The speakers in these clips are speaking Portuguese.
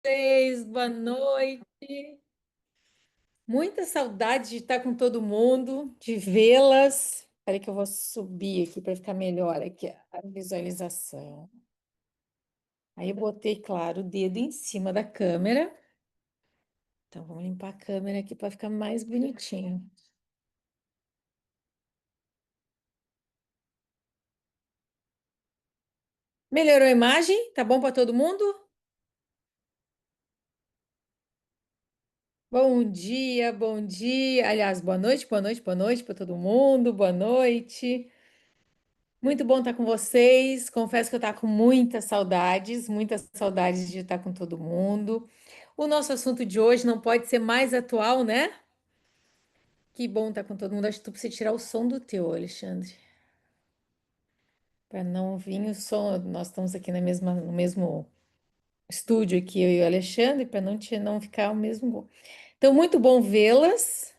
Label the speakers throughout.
Speaker 1: Vocês, boa noite. Muita saudade de estar com todo mundo, de vê-las. Espera que eu vou subir aqui para ficar melhor aqui a visualização. Aí eu botei, claro, o dedo em cima da câmera. Então vamos limpar a câmera aqui para ficar mais bonitinho. Melhorou a imagem? Tá bom para todo mundo? Bom dia, bom dia. Aliás, boa noite, boa noite, boa noite para todo mundo. Boa noite. Muito bom estar com vocês. Confesso que eu estou com muitas saudades de estar com todo mundo. O nosso assunto de hoje não pode ser mais atual, né? Que bom estar com todo mundo. Acho que tu precisa tirar o som do teu, Alexandre, para não vir o som. Nós estamos aqui no mesmo estúdio aqui, eu e o Alexandre, para não ficar o mesmo. Então, muito bom vê-las.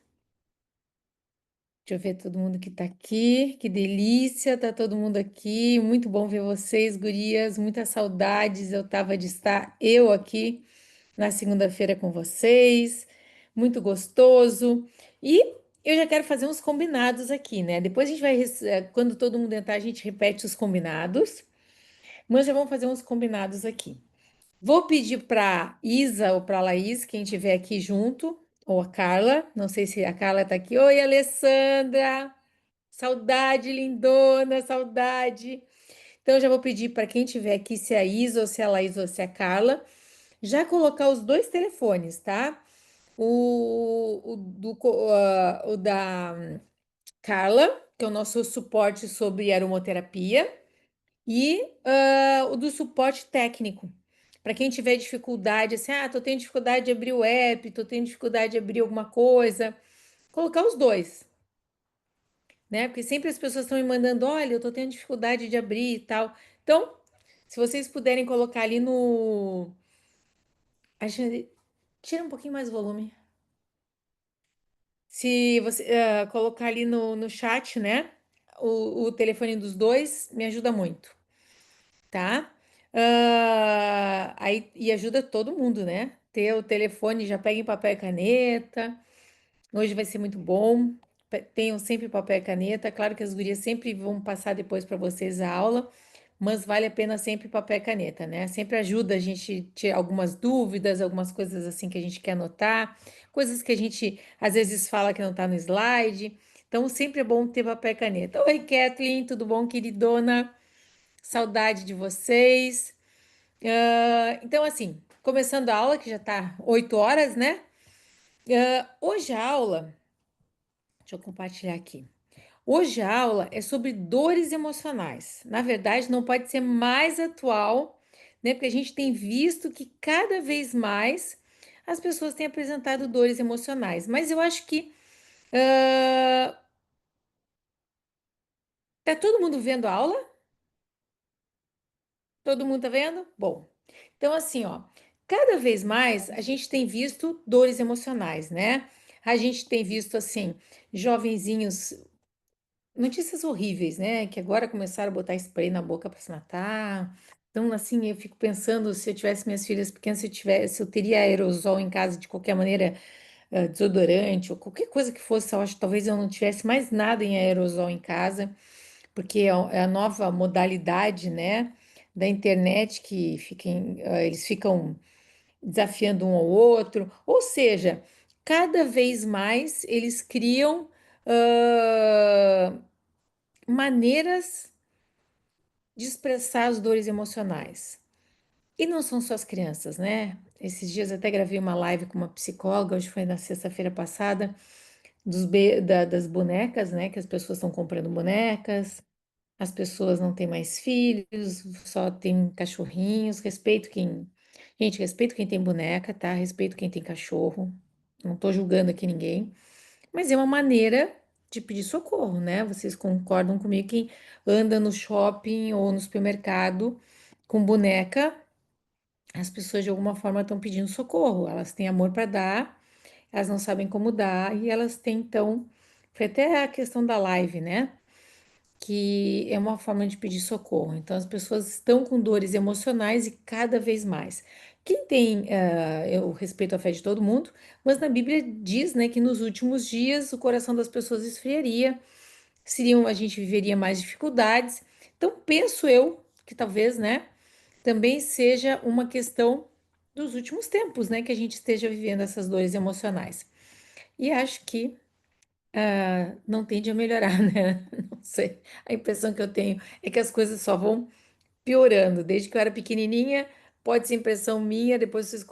Speaker 1: Deixa eu ver todo mundo que tá aqui. Que delícia, tá todo mundo aqui. Muito bom ver vocês, gurias. Muitas saudades. Eu tava de estar eu aqui na segunda-feira com vocês. Muito gostoso. E eu já quero fazer uns combinados aqui, né? Depois a gente vai, quando todo mundo entrar, a gente repete os combinados. Mas já vamos fazer uns combinados aqui. Vou pedir para Isa ou para Laís, quem estiver aqui junto, ou a Carla. Não sei se a Carla tá aqui. Oi, Alessandra. Saudade, lindona, saudade. Então, eu já vou pedir para quem tiver aqui, se é a Isa, ou se é a Laís, ou se é a Carla, já colocar os dois telefones, tá? O da Carla, que é o nosso suporte sobre aromoterapia, e o do suporte técnico. Para quem tiver dificuldade, assim, tô tendo dificuldade de abrir o app, tô tendo dificuldade de abrir alguma coisa, colocar os dois, né? Porque sempre as pessoas estão me mandando, olha, eu tô tendo dificuldade de abrir e tal. Então, se vocês puderem colocar ali no. Tira um pouquinho mais o volume. Se você colocar ali no chat, né? O telefone dos dois me ajuda muito, tá? Aí, e ajuda todo mundo, né? Ter o telefone, já peguem papel e caneta. Hoje vai ser muito bom. Tenham sempre papel e caneta. Claro que as gurias sempre vão passar depois para vocês a aula, mas vale a pena sempre papel e caneta, né? Sempre ajuda a gente tirar algumas dúvidas, algumas coisas assim que a gente quer anotar, coisas que a gente às vezes fala que não está no slide. Então, sempre é bom ter papel e caneta. Oi, Kathleen, tudo bom, queridona? Saudade de vocês. Então, assim, começando a aula, que já está 8 horas, né? Hoje a aula. Deixa eu compartilhar aqui. Hoje a aula é sobre dores emocionais. Na verdade, não pode ser mais atual, né? Porque a gente tem visto que cada vez mais as pessoas têm apresentado dores emocionais. Mas eu acho que tá todo mundo vendo a aula? Todo mundo tá vendo? Bom, então assim, ó, cada vez mais a gente tem visto dores emocionais, né? A gente tem visto assim, jovenzinhos. Notícias horríveis, né? Que agora começaram a botar spray na boca para se matar. Então, assim, eu fico pensando se eu tivesse minhas filhas pequenas, se eu teria aerosol em casa de qualquer maneira, desodorante ou qualquer coisa que fosse, eu acho que talvez eu não tivesse mais nada em aerosol em casa, porque é a nova modalidade, né, da internet que eles ficam desafiando um ao outro. Ou seja, cada vez mais eles criam ah, maneiras de expressar as dores emocionais. E não são só as crianças, né? Esses dias até gravei uma live com uma psicóloga, hoje foi na sexta-feira passada, das bonecas, né? Que as pessoas estão comprando bonecas, as pessoas não têm mais filhos, só tem cachorrinhos. Respeito quem. Gente, respeito quem tem boneca, tá? Respeito quem tem cachorro. Não tô julgando aqui ninguém. Mas é uma maneira de pedir socorro, né? Vocês concordam comigo que anda no shopping ou no supermercado com boneca, as pessoas de alguma forma estão pedindo socorro. Elas têm amor para dar, elas não sabem como dar e elas têm então. Foi até a questão da live, né? Que é uma forma de pedir socorro. Então, as pessoas estão com dores emocionais e cada vez mais. Quem tem, eu respeito a fé de todo mundo, mas na Bíblia diz, né, que nos últimos dias o coração das pessoas esfriaria, a gente viveria mais dificuldades. Então, penso eu que talvez, né, também seja uma questão dos últimos tempos, né, que a gente esteja vivendo essas dores emocionais. E acho que não tende a melhorar, né? Não sei. A impressão que eu tenho é que as coisas só vão piorando. Desde que eu era pequenininha, pode ser impressão minha, depois vocês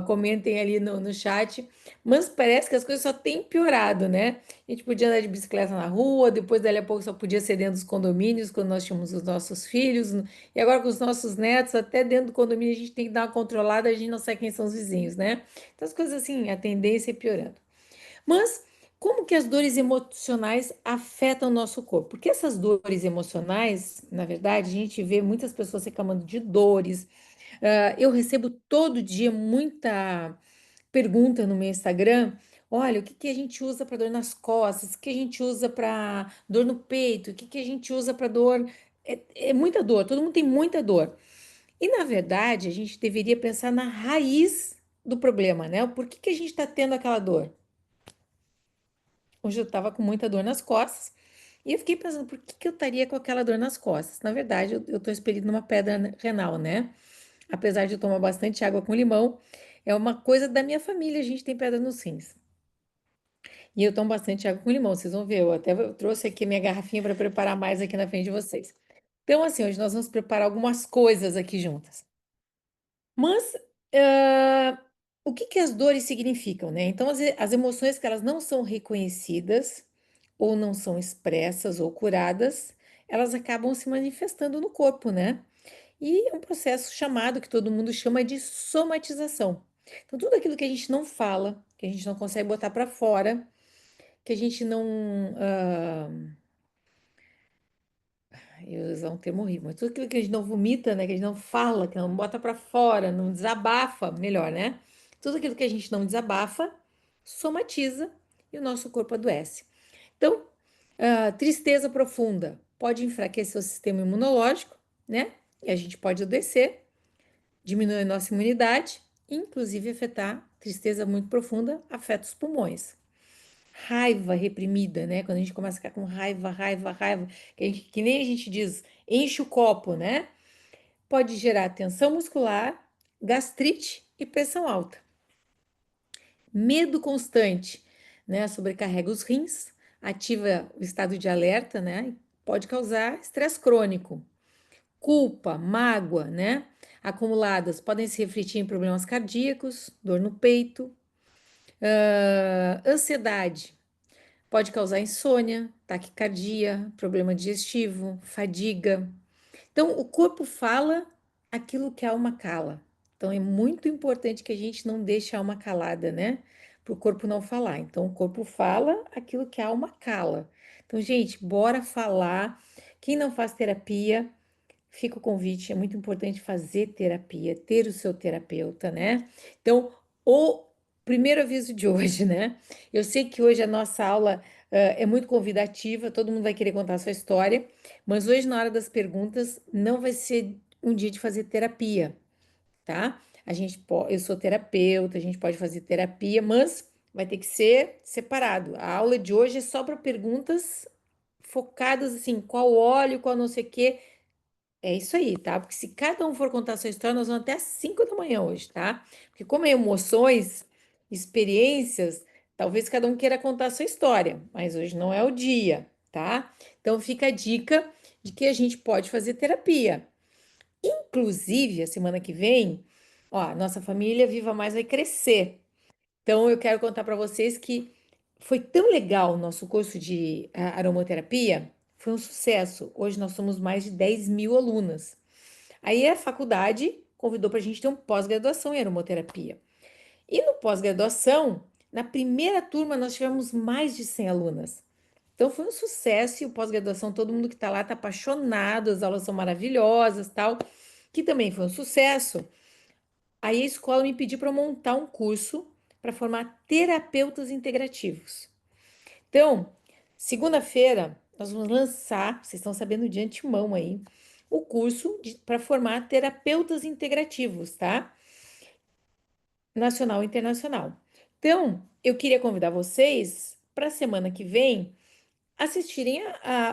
Speaker 1: comentem ali no chat, mas parece que as coisas só têm piorado, né? A gente podia andar de bicicleta na rua, depois dali a pouco só podia ser dentro dos condomínios, quando nós tínhamos os nossos filhos, e agora com os nossos netos, até dentro do condomínio a gente tem que dar uma controlada, a gente não sabe quem são os vizinhos, né? Então as coisas assim, a tendência é piorando. Mas como que as dores emocionais afetam o nosso corpo? Porque essas dores emocionais, na verdade, a gente vê muitas pessoas reclamando de dores. Eu recebo todo dia muita pergunta no meu Instagram. Olha, o que que a gente usa para dor nas costas? O que a gente usa para dor no peito? O que que a gente usa para dor? É muita dor, todo mundo tem muita dor. E na verdade, a gente deveria pensar na raiz do problema, né? Por que que a gente está tendo aquela dor? Hoje eu estava com muita dor nas costas e eu fiquei pensando, por que que eu estaria com aquela dor nas costas? Na verdade, eu estou expelindo uma pedra renal, né? Apesar de eu tomar bastante água com limão, é uma coisa da minha família, a gente tem pedra nos rins. E eu tomo bastante água com limão, vocês vão ver, eu trouxe aqui minha garrafinha para preparar mais aqui na frente de vocês. Então, assim, hoje nós vamos preparar algumas coisas aqui juntas. Mas, ah, o que que as dores significam, né? Então, as emoções que elas não são reconhecidas, ou não são expressas ou curadas, elas acabam se manifestando no corpo, né? E é um processo chamado, que todo mundo chama de somatização. Então, tudo aquilo que a gente não fala, que a gente não consegue botar para fora, que a gente não. Eu ia usar um termo horrível, mas tudo aquilo que a gente não vomita, né? Que a gente não fala, que não bota para fora, não desabafa, melhor, né? Tudo aquilo que a gente não desabafa, somatiza e o nosso corpo adoece. Então, tristeza profunda pode enfraquecer o sistema imunológico, né? E a gente pode adoecer, diminuir a nossa imunidade, inclusive afetar. Tristeza muito profunda afeta os pulmões. Raiva reprimida, né? Quando a gente começa a ficar com raiva, raiva, raiva, que nem a gente diz, enche o copo, né? Pode gerar tensão muscular, gastrite e pressão alta. Medo constante, né? Sobrecarrega os rins, ativa o estado de alerta, né? Pode causar estresse crônico. Culpa, mágoa, né? Acumuladas podem se refletir em problemas cardíacos, dor no peito, ansiedade. Pode causar insônia, taquicardia, problema digestivo, fadiga. Então, o corpo fala aquilo que a alma cala. Então, é muito importante que a gente não deixe a alma calada, né? Para o corpo não falar. Então, o corpo fala aquilo que a alma cala. Então, gente, bora falar. Quem não faz terapia, fica o convite. É muito importante fazer terapia, ter o seu terapeuta, né? Então, o primeiro aviso de hoje, né? Eu sei que hoje a nossa aula é muito convidativa, todo mundo vai querer contar a sua história, mas hoje, na hora das perguntas, não vai ser um dia de fazer terapia, tá? Eu sou terapeuta, a gente pode fazer terapia, mas vai ter que ser separado. A aula de hoje é só para perguntas focadas assim, qual óleo, qual não sei o quê. É isso aí, tá? Porque se cada um for contar a sua história, nós vamos até às 5 da manhã hoje, tá? Porque como é emoções, experiências, talvez cada um queira contar a sua história, mas hoje não é o dia, tá? Então fica a dica de que a gente pode fazer terapia. Inclusive, a semana que vem, ó, a nossa família Viva Mais vai crescer. Então eu quero contar para vocês que foi tão legal o nosso curso de aromaterapia, foi um sucesso. Hoje nós somos mais de 10 mil alunas. Aí a faculdade convidou para a gente ter um pós-graduação em aromaterapia. E no pós-graduação, na primeira turma, nós tivemos mais de 100 alunas. Então foi um sucesso e o pós-graduação, todo mundo que está lá está apaixonado, as aulas são maravilhosas, tal, que também foi um sucesso. Aí a escola me pediu para montar um curso para formar terapeutas integrativos. Então, segunda-feira, nós vamos lançar, vocês estão sabendo de antemão aí, o curso para formar terapeutas integrativos, tá? nacional e internacional. Então, eu queria convidar vocês para a semana que vem assistirem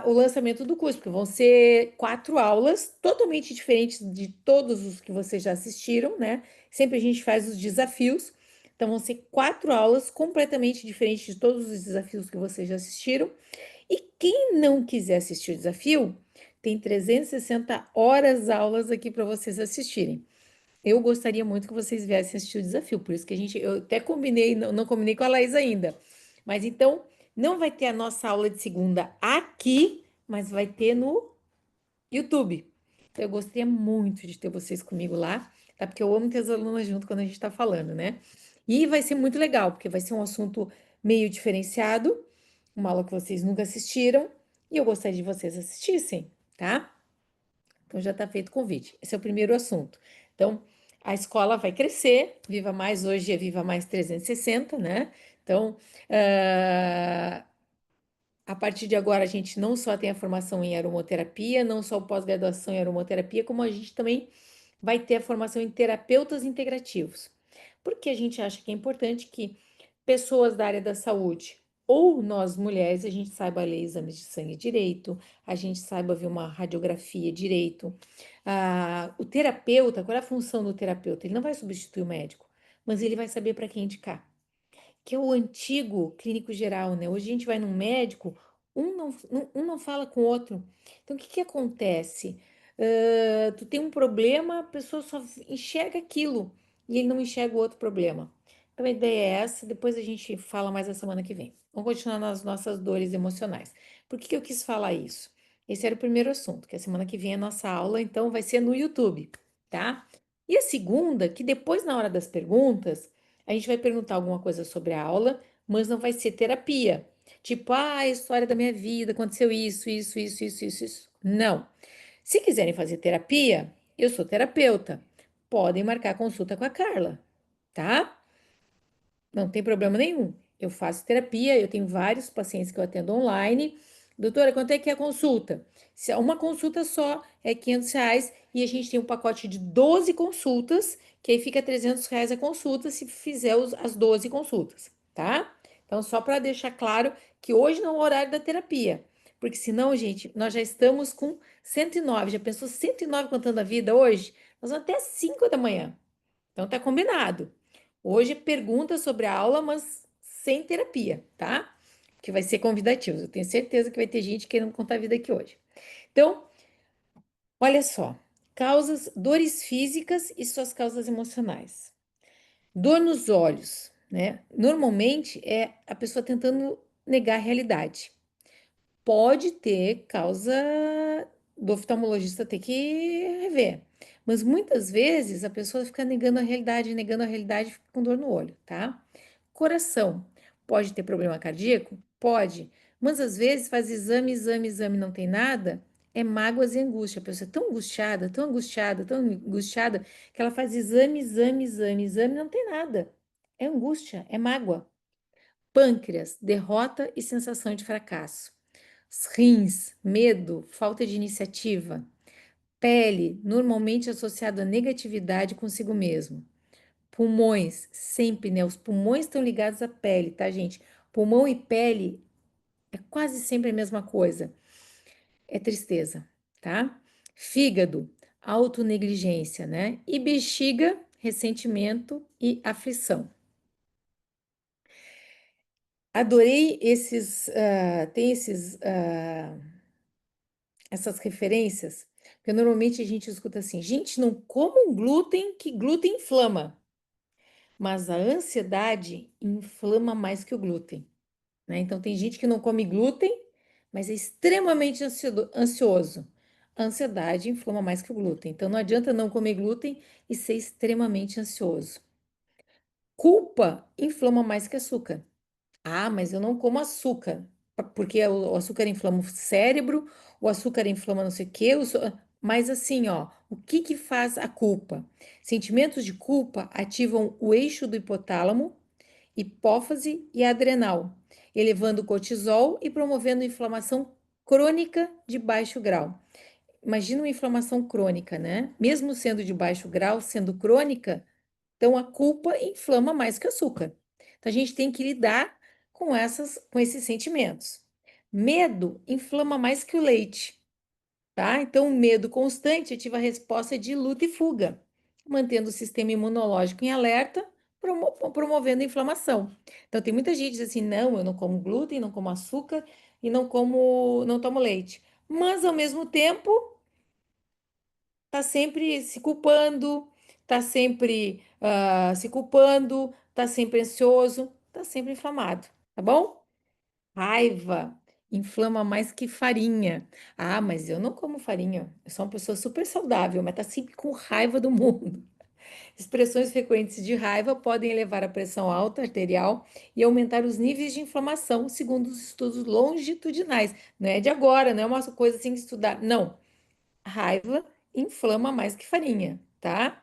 Speaker 1: o lançamento do curso, porque vão ser 4 aulas totalmente diferentes de todos os que vocês já assistiram, né? Sempre a gente faz os desafios, então vão ser 4 aulas completamente diferentes de todos os desafios que vocês já assistiram. E quem não quiser assistir o desafio, tem 360 horas aulas aqui para vocês assistirem. Eu gostaria muito que vocês viessem assistir o desafio, por isso que eu até combinei, não combinei com a Laís ainda. Mas então, não vai ter a nossa aula de segunda aqui, mas vai ter no YouTube. Então, eu gostaria muito de ter vocês comigo lá, tá? Porque eu amo ter as alunas junto quando a gente está falando, né? E vai ser muito legal, porque vai ser um assunto meio diferenciado, uma aula que vocês nunca assistiram, e eu gostaria de vocês assistissem, tá? Então já está feito o convite. Esse é o primeiro assunto. Então, a escola vai crescer, Viva Mais hoje é Viva Mais 360, né? Então, ah, a partir de agora, a gente não só tem a formação em aromoterapia, não só o pós-graduação em aromoterapia, como a gente também vai ter a formação em terapeutas integrativos. Porque a gente acha que é importante que pessoas da área da saúde ou nós mulheres, a gente saiba ler exames de sangue direito, a gente saiba ver uma radiografia direito. O terapeuta, qual é a função do terapeuta? Ele não vai substituir o médico, mas ele vai saber para quem indicar, que é o antigo clínico geral, né? Hoje a gente vai num médico, um não fala com o outro. Então, o que que acontece? Tu tem um problema, a pessoa só enxerga aquilo e ele não enxerga o outro problema. Então, a ideia é essa, depois a gente fala mais a semana que vem. Vamos continuar nas nossas dores emocionais. Por que que eu quis falar isso? Esse era o primeiro assunto, que a semana que vem é a nossa aula, então vai ser no YouTube, tá? E a segunda, que depois, na hora das perguntas, a gente vai perguntar alguma coisa sobre a aula, mas não vai ser terapia. Tipo, a história da minha vida, aconteceu isso. Não. Se quiserem fazer terapia, eu sou terapeuta. Podem marcar consulta com a Carla, tá? Não tem problema nenhum. Eu faço terapia, eu tenho vários pacientes que eu atendo online. Doutora, quanto é que é a consulta? Se é uma consulta só, é R$ 500 e a gente tem um pacote de 12 consultas, que aí fica R$ 300 a consulta se fizer as 12 consultas, tá? Então, só para deixar claro que hoje não é o horário da terapia, porque senão, gente, nós já estamos com 109. Já pensou 109 contando a vida hoje? Nós vamos até 5 da manhã. Então, tá combinado. Hoje pergunta sobre a aula, mas sem terapia, tá? Que vai ser convidativo. Eu tenho certeza que vai ter gente querendo contar a vida aqui hoje. Então, olha só. Causas, dores físicas e suas causas emocionais. Dor nos olhos, né? Normalmente é a pessoa tentando negar a realidade. Pode ter causa do oftalmologista ter que rever. Mas muitas vezes a pessoa fica negando a realidade e fica com dor no olho, tá? Coração. Pode ter problema cardíaco? Pode. Mas às vezes faz exame, não tem nada. É mágoas e angústia. A pessoa é tão angustiada, que ela faz exame, não tem nada. É angústia, é mágoa. Pâncreas, derrota e sensação de fracasso. Rins, medo, falta de iniciativa. Pele, normalmente associado à negatividade consigo mesmo. Pulmões, sempre, né? Os pulmões estão ligados à pele, tá, gente? Pulmão e pele é quase sempre a mesma coisa. É tristeza, tá? Fígado, autonegligência, né? E bexiga, ressentimento e aflição. Adorei essas referências, porque normalmente a gente escuta assim, gente, não comam glúten, que glúten inflama. Mas a ansiedade inflama mais que o glúten, né? Então tem gente que não come glúten, mas é extremamente ansioso. A ansiedade inflama mais que o glúten. Então não adianta não comer glúten e ser extremamente ansioso. Culpa inflama mais que açúcar. Ah, mas eu não como açúcar, porque o açúcar inflama o cérebro, o açúcar inflama não sei o quê, mas assim, ó, o que que faz a culpa? Sentimentos de culpa ativam o eixo do hipotálamo, hipófise e adrenal, elevando o cortisol e promovendo inflamação crônica de baixo grau. Imagina uma inflamação crônica, né? Mesmo sendo de baixo grau, sendo crônica, Então, a culpa inflama mais que o açúcar. Então, a gente tem que lidar com esses sentimentos. Medo inflama mais que o leite, tá? Então, o medo constante ativa a resposta de luta e fuga, mantendo o sistema imunológico em alerta, promovendo a inflamação. Então, tem muita gente que diz assim: não, eu não como glúten, não como açúcar e não tomo leite. Mas, ao mesmo tempo, tá sempre se culpando, tá sempre se culpando, tá sempre ansioso, tá sempre inflamado, tá bom? Raiva inflama mais que farinha. Ah, mas eu não como farinha. Eu sou uma pessoa super saudável, mas tá sempre com raiva do mundo. Expressões frequentes de raiva podem elevar a pressão alta arterial e aumentar os níveis de inflamação, segundo os estudos longitudinais. Não é de agora, não é uma coisa assim que estudar. Não. Raiva inflama mais que farinha, tá?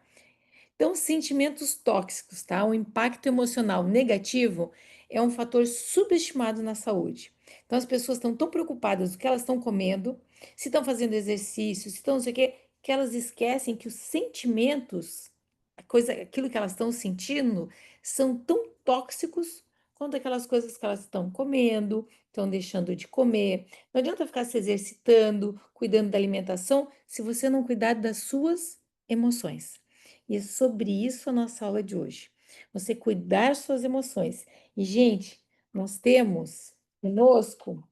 Speaker 1: Então, sentimentos tóxicos, tá? O impacto emocional negativo é um fator subestimado na saúde. Então, as pessoas estão tão preocupadas com o que elas estão comendo, se estão fazendo exercício, se estão não sei o quê, que elas esquecem que os sentimentos, aquilo que elas estão sentindo, são tão tóxicos quanto aquelas coisas que elas estão comendo, estão deixando de comer. Não adianta ficar se exercitando, cuidando da alimentação, se você não cuidar das suas emoções. E é sobre isso a nossa aula de hoje. Você cuidar das suas emoções. E, gente, nós temos conosco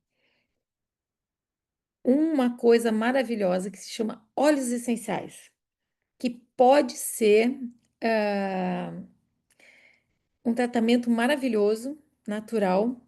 Speaker 1: uma coisa maravilhosa que se chama óleos essenciais, que pode ser ah, um tratamento maravilhoso, natural,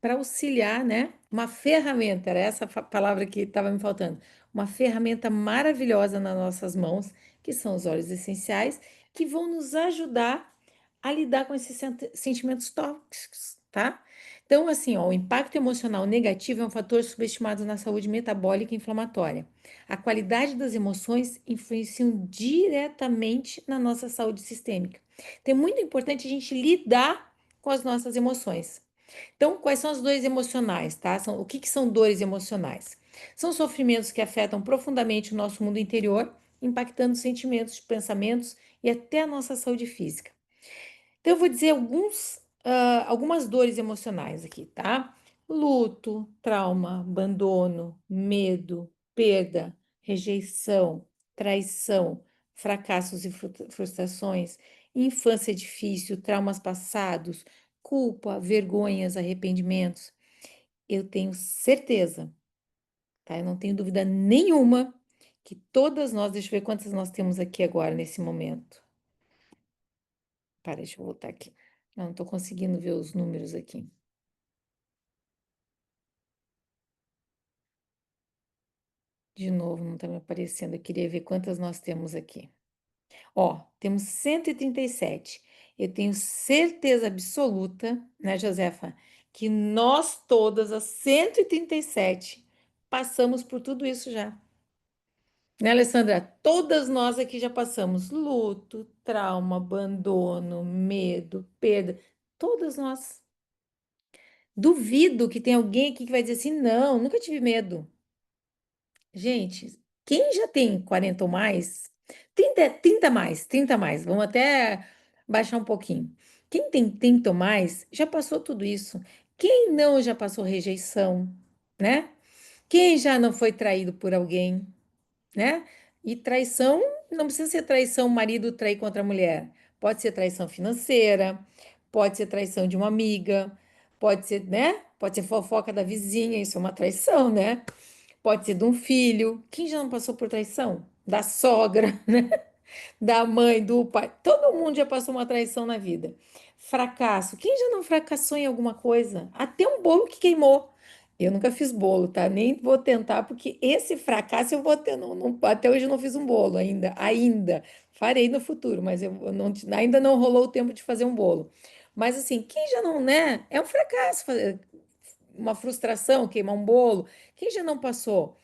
Speaker 1: para auxiliar, né? Uma ferramenta, era essa palavra que estava me faltando. Uma ferramenta maravilhosa nas nossas mãos, que são os óleos essenciais, que vão nos ajudar a lidar com esses sentimentos tóxicos, tá? Então, assim, ó, o impacto emocional negativo é um fator subestimado na saúde metabólica e inflamatória. A qualidade das emoções influenciam diretamente na nossa saúde sistêmica. Então, é muito importante a gente lidar com as nossas emoções. Então, quais são as dores emocionais, tá? O que que são dores emocionais? São sofrimentos que afetam profundamente o nosso mundo interior, impactando sentimentos, pensamentos e até a nossa saúde física. Então, eu vou dizer algumas dores emocionais aqui, tá? Luto, trauma, abandono, medo, perda, rejeição, traição, fracassos e frustrações, infância difícil, traumas passados, culpa, vergonhas, arrependimentos. Eu tenho certeza, tá? Eu não tenho dúvida nenhuma que todas nós, deixa eu ver quantas nós temos aqui agora nesse momento. Para, deixa eu voltar aqui. Não estou conseguindo ver os números aqui. De novo, não está me aparecendo. Eu queria ver quantas nós temos aqui. Ó, temos 137. Eu tenho certeza absoluta, né, Josefa, que nós todas, as 137, passamos por tudo isso já. Né, Alessandra? Todas nós aqui já passamos luto, trauma, abandono, medo, perda. Todas nós. Duvido que tem alguém aqui que vai dizer assim: não, nunca tive medo. Gente, quem já tem 40 ou mais, 30 mais, vamos até baixar um pouquinho. Quem tem 30 ou mais já passou tudo isso. Quem não já passou rejeição, né? Quem já não foi traído por alguém, né? E traição não precisa ser traição, marido trair contra a mulher. Pode ser traição financeira, pode ser traição de uma amiga, pode ser, né? Pode ser fofoca da vizinha, isso é uma traição, né? Pode ser de um filho. Quem já não passou por traição? Da sogra, né? Da mãe, do pai. Todo mundo já passou uma traição na vida. Fracasso. Quem já não fracassou em alguma coisa? Até um bolo que queimou. Eu nunca fiz bolo, tá? Nem vou tentar, porque esse fracasso eu vou ter. Até hoje eu não fiz um bolo ainda. Ainda. Farei no futuro, mas ainda não rolou o tempo de fazer um bolo. Mas assim, quem já não, né? É um fracasso, uma frustração, queimar um bolo. Quem já não passou?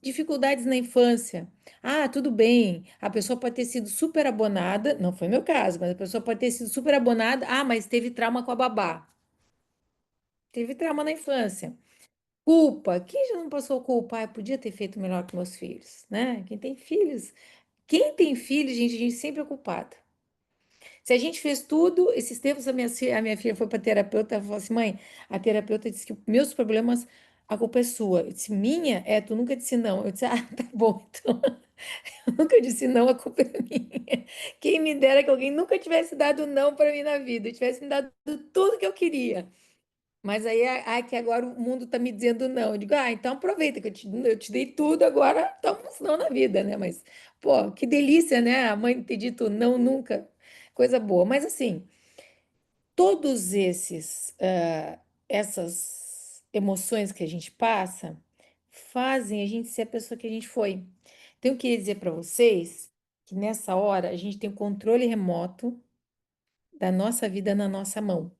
Speaker 1: Dificuldades na infância. Ah, tudo bem. A pessoa pode ter sido super abonada, não foi meu caso, mas a pessoa pode ter sido super abonada. Ah, mas teve trauma com a babá. Teve trauma na infância. Culpa. Quem já não passou culpa? Ah, eu podia ter feito melhor com meus filhos, né? Quem tem filhos, gente, a gente sempre é culpada. Se a gente fez tudo, esses tempos a minha filha foi para terapeuta, ela falou assim, mãe, a terapeuta disse que meus problemas, a culpa é sua. Eu disse, minha? É, tu nunca disse não. Eu disse, ah, tá bom, então. Eu nunca disse não, a culpa é minha. Quem me dera que alguém nunca tivesse dado não para mim na vida, tivesse me dado tudo que eu queria. Mas aí, que agora o mundo está me dizendo não. Eu digo, então aproveita que eu te dei tudo, agora toma uns não na vida, né? Mas, pô, que delícia, né? A mãe ter dito não nunca. Coisa boa. Mas assim, todos essas emoções que a gente passa fazem a gente ser a pessoa que a gente foi. Então, eu queria dizer para vocês que nessa hora a gente tem o controle remoto da nossa vida na nossa mão.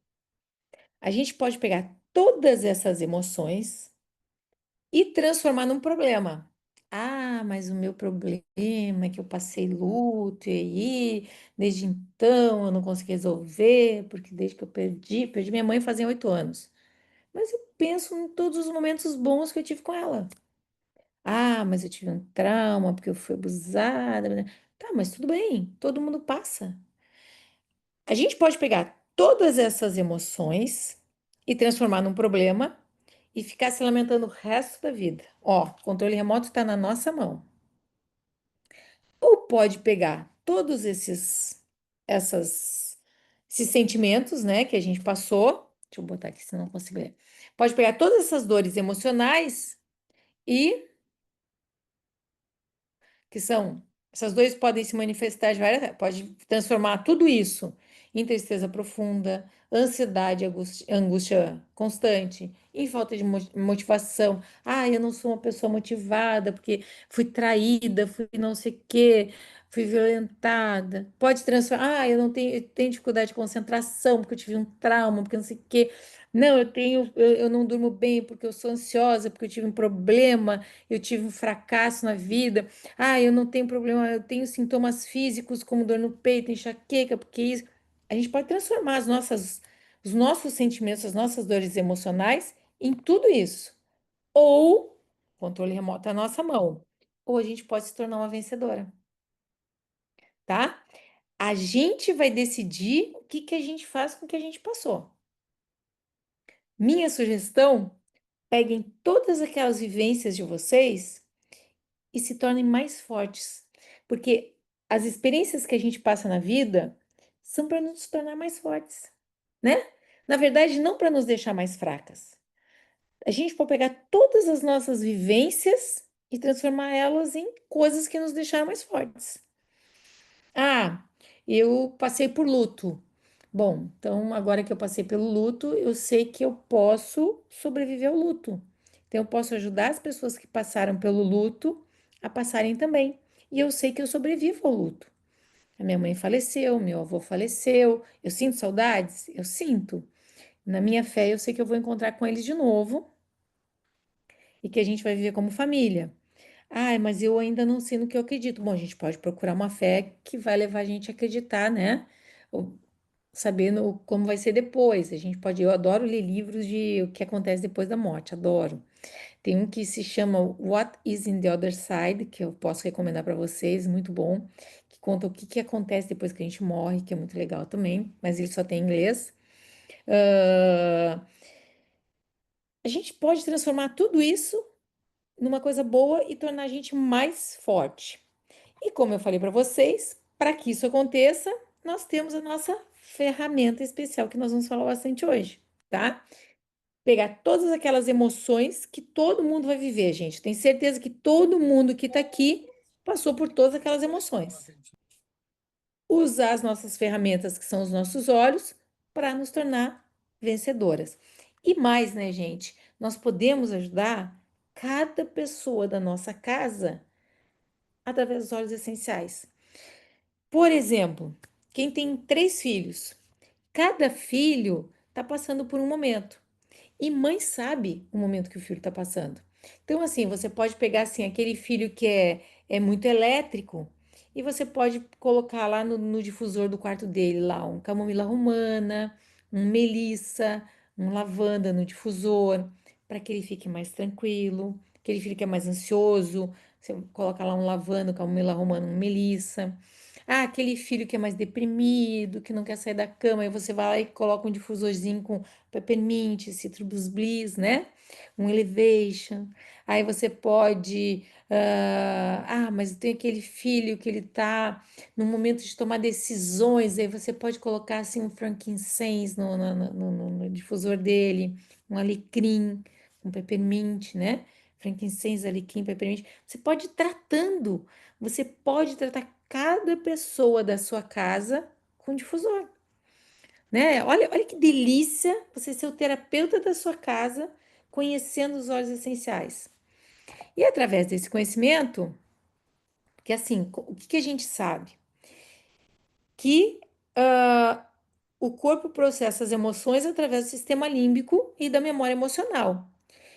Speaker 1: A gente pode pegar todas essas emoções e transformar num problema. Ah, mas o meu problema é que eu passei luto, e aí, desde então eu não consegui resolver, porque desde que eu perdi minha mãe fazia 8 anos. Mas eu penso em todos os momentos bons que eu tive com ela. Ah, mas eu tive um trauma porque eu fui abusada. Tá, mas tudo bem, todo mundo passa. A gente pode pegar todas essas emoções e transformar num problema e ficar se lamentando o resto da vida. Ó, o controle remoto está na nossa mão. Ou pode pegar todos essas, esses sentimentos, né, que a gente passou. Deixa eu botar aqui, senão não consigo ler. Pode pegar todas essas dores emocionais e que são, essas dores podem se manifestar de várias, pode transformar tudo isso em tristeza profunda, ansiedade, angústia constante, em falta de motivação. Ah, eu não sou uma pessoa motivada porque fui traída, fui não sei o quê, fui violentada. Pode transformar, eu não tenho dificuldade de concentração porque eu tive um trauma, porque não sei o quê. Não, eu não durmo bem porque eu sou ansiosa, porque eu tive um problema, eu tive um fracasso na vida. Ah, eu não tenho problema, eu tenho sintomas físicos como dor no peito, enxaqueca, porque isso. A gente pode transformar os nossos sentimentos, as nossas dores emocionais em tudo isso. Ou, controle remoto é a nossa mão. Ou a gente pode se tornar uma vencedora, tá? A gente vai decidir o que que a gente faz com o que a gente passou. Minha sugestão: peguem todas aquelas vivências de vocês e se tornem mais fortes. Porque as experiências que a gente passa na vida são para nos tornar mais fortes, né? Na verdade, não para nos deixar mais fracas. A gente pode pegar todas as nossas vivências e transformar elas em coisas que nos deixaram mais fortes. Ah, eu passei por luto. Bom, então agora que eu passei pelo luto, eu sei que eu posso sobreviver ao luto. Então, eu posso ajudar as pessoas que passaram pelo luto a passarem também. E eu sei que eu sobrevivo ao luto. A minha mãe faleceu, meu avô faleceu. Eu sinto saudades? Eu sinto. Na minha fé, eu sei que eu vou encontrar com eles de novo e que a gente vai viver como família. Ai, mas eu ainda não sei no que eu acredito. Bom, a gente pode procurar uma fé que vai levar a gente a acreditar, né? Sabendo como vai ser depois. A gente pode, eu adoro ler livros de o que acontece depois da morte, adoro. Tem um que se chama What is in the Other Side, que eu posso recomendar para vocês, muito bom, que conta o que que acontece depois que a gente morre, que é muito legal também, mas ele só tem em inglês. Ah, a gente pode transformar tudo isso numa coisa boa e tornar a gente mais forte. E como eu falei para vocês, para que isso aconteça, nós temos a nossa ferramenta especial que nós vamos falar bastante hoje, tá? Pegar todas aquelas emoções que todo mundo vai viver, gente. Tenho certeza que todo mundo que está aqui passou por todas aquelas emoções. Usar as nossas ferramentas, que são os nossos olhos, para nos tornar vencedoras. E mais, né, gente? Nós podemos ajudar cada pessoa da nossa casa através dos óleos essenciais. Por exemplo, quem tem 3 filhos, cada filho está passando por um momento. E mãe sabe o momento que o filho está passando. Então, assim, você pode pegar assim, aquele filho que é muito elétrico e você pode colocar lá no difusor do quarto dele lá um camomila romana, um melissa, um lavanda no difusor, para que ele fique mais tranquilo. Aquele filho que é mais ansioso, você coloca lá um lavanda, um camomila romana, um melissa. Ah, aquele filho que é mais deprimido, que não quer sair da cama, aí você vai lá e coloca um difusorzinho com peppermint, citrus bliss, né? Um elevation. Aí você pode, mas tem aquele filho que ele tá no momento de tomar decisões, aí você pode colocar assim um frankincense no difusor dele, um alecrim, um peppermint, né? Frankincense, alecrim, peppermint. Você pode tratar cada pessoa da sua casa com difusor, né? Olha que delícia você ser o terapeuta da sua casa, conhecendo os óleos essenciais. E através desse conhecimento, que assim, o que que a gente sabe? Que o corpo processa as emoções através do sistema límbico e da memória emocional.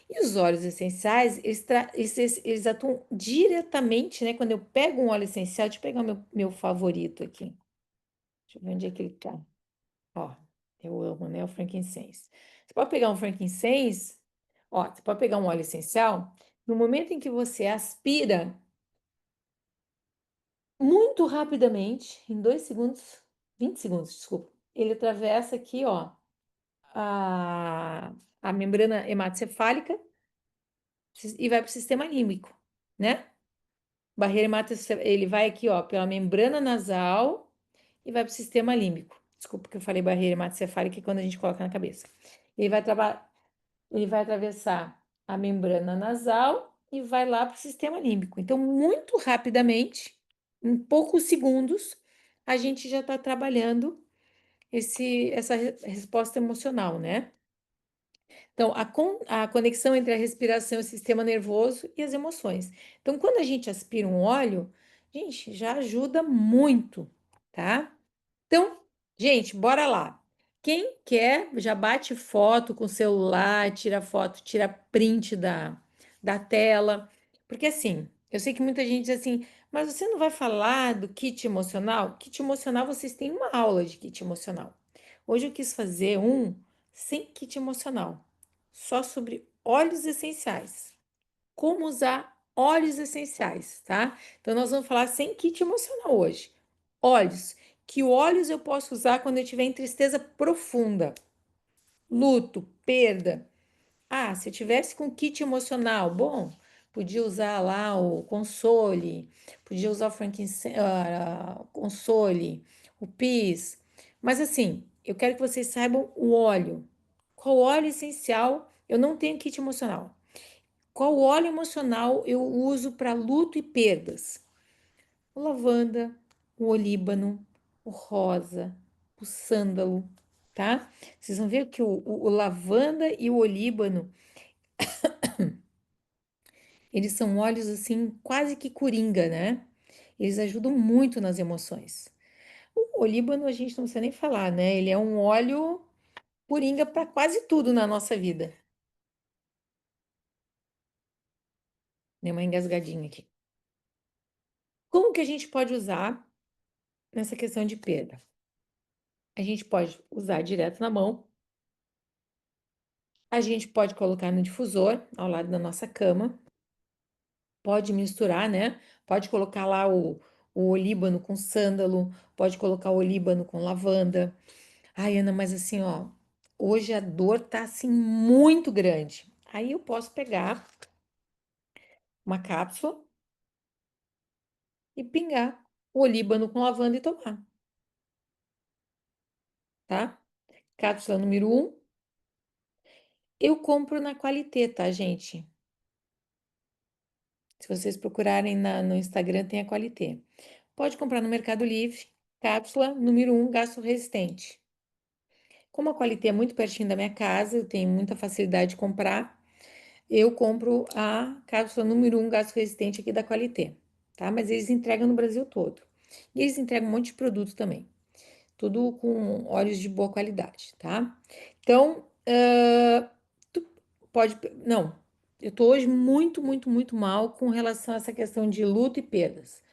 Speaker 1: E os óleos essenciais, eles atuam diretamente, né? Quando eu pego um óleo essencial, deixa eu pegar o meu favorito aqui. Deixa eu ver onde é que ele tá. Ó, eu amo, né? O frankincense. Você pode pegar um frankincense, ó, você pode pegar um óleo essencial. No momento em que você aspira, muito rapidamente, em 2 segundos, 20 segundos, desculpa, ele atravessa aqui, ó, a, a membrana hematocefálica e vai para o sistema límbico, né? Barreira hematocefálica, ele vai aqui, ó, pela membrana nasal e vai para o sistema límbico. Desculpa que eu falei barreira hematocefálica que é quando a gente coloca na cabeça. Ele vai, ele vai atravessar a membrana nasal e vai lá para o sistema límbico. Então, muito rapidamente, em poucos segundos, a gente já está trabalhando essa resposta emocional, né? Então, a conexão entre a respiração, o sistema nervoso e as emoções. Então, quando a gente aspira um óleo, gente, já ajuda muito, tá? Então, gente, bora lá. Quem quer, já bate foto com o celular, tira foto, tira print da tela. Porque assim, eu sei que muita gente diz assim, mas você não vai falar do kit emocional? Kit emocional, vocês têm uma aula de kit emocional. Hoje eu quis fazer um sem kit emocional, só sobre óleos essenciais. Como usar óleos essenciais, tá? Então, nós vamos falar sem kit emocional hoje. Óleos. Que óleos eu posso usar quando eu estiver em tristeza profunda? Luto, perda. Ah, se eu tivesse com kit emocional, bom, podia usar lá o Console, podia usar o Frankincense, Console, o Peace. Mas assim, eu quero que vocês saibam o óleo. Qual óleo essencial? Eu não tenho kit emocional. Qual óleo emocional eu uso para luto e perdas? O lavanda, o olíbano, o rosa, o sândalo, tá? Vocês vão ver que o lavanda e o olíbano, eles são óleos assim, quase que coringa, né? Eles ajudam muito nas emoções. O olíbano a gente não precisa nem falar, né? Ele é um óleo coringa para quase tudo na nossa vida. Dei uma engasgadinha aqui. Como que a gente pode usar nessa questão de perda? A gente pode usar direto na mão, a gente pode colocar no difusor ao lado da nossa cama, pode misturar, né? Pode colocar lá o olíbano com sândalo, pode colocar o olíbano com lavanda. Ai, Ana, mas assim, ó, hoje a dor tá assim muito grande. Aí eu posso pegar uma cápsula e pingar o olíbano com lavanda e tomar, tá? Cápsula número um, eu compro na Qualité, tá, gente? Se vocês procurarem no Instagram, tem a Qualité. Pode comprar no Mercado Livre, cápsula número um, gasto resistente. Como a Qualité é muito pertinho da minha casa, eu tenho muita facilidade de comprar, eu compro a cápsula número um, gasto resistente aqui da Qualité, tá? Mas eles entregam no Brasil todo. E eles entregam um monte de produto também, tudo com óleos de boa qualidade, tá? Então, tu pode. Não, eu tô hoje muito, muito, muito mal com relação a essa questão de luto e perdas.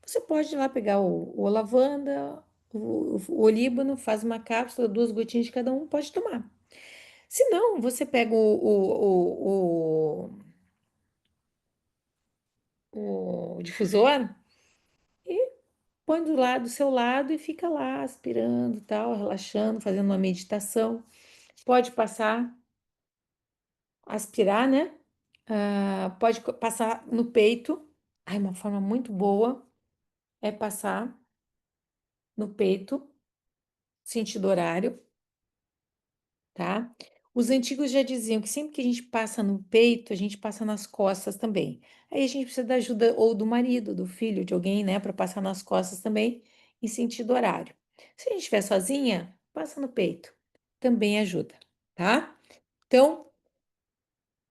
Speaker 1: Você pode ir lá pegar o lavanda, o olíbano, faz uma cápsula, 2 gotinhas de cada um, pode tomar. Se não, você pega o difusor põe do lado do seu lado e fica lá aspirando, tal, relaxando, fazendo uma meditação. Pode passar, aspirar, né? Pode passar no peito. Ai, uma forma muito boa é passar no peito, sentido horário, tá? Os antigos já diziam que sempre que a gente passa no peito, a gente passa nas costas também. Aí a gente precisa da ajuda ou do marido, do filho, de alguém, né, para passar nas costas também, em sentido horário. Se a gente estiver sozinha, passa no peito, também ajuda, tá? Então,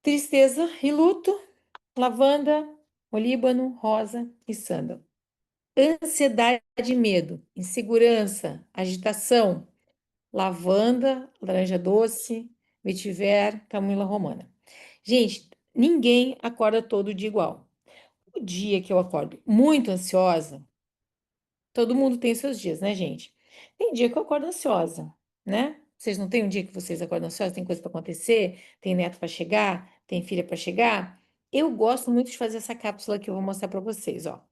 Speaker 1: tristeza e luto, lavanda, olíbano, rosa e sândalo. Ansiedade e medo, insegurança, agitação, lavanda, laranja doce, vetiver, camomila romana. Gente, ninguém acorda todo dia igual. O dia que eu acordo muito ansiosa, todo mundo tem seus dias, né, gente? Tem dia que eu acordo ansiosa, né? Vocês não têm um dia que vocês acordam ansiosos, tem coisa para acontecer, tem neto para chegar, tem filha para chegar? Eu gosto muito de fazer essa cápsula que eu vou mostrar para vocês, ó.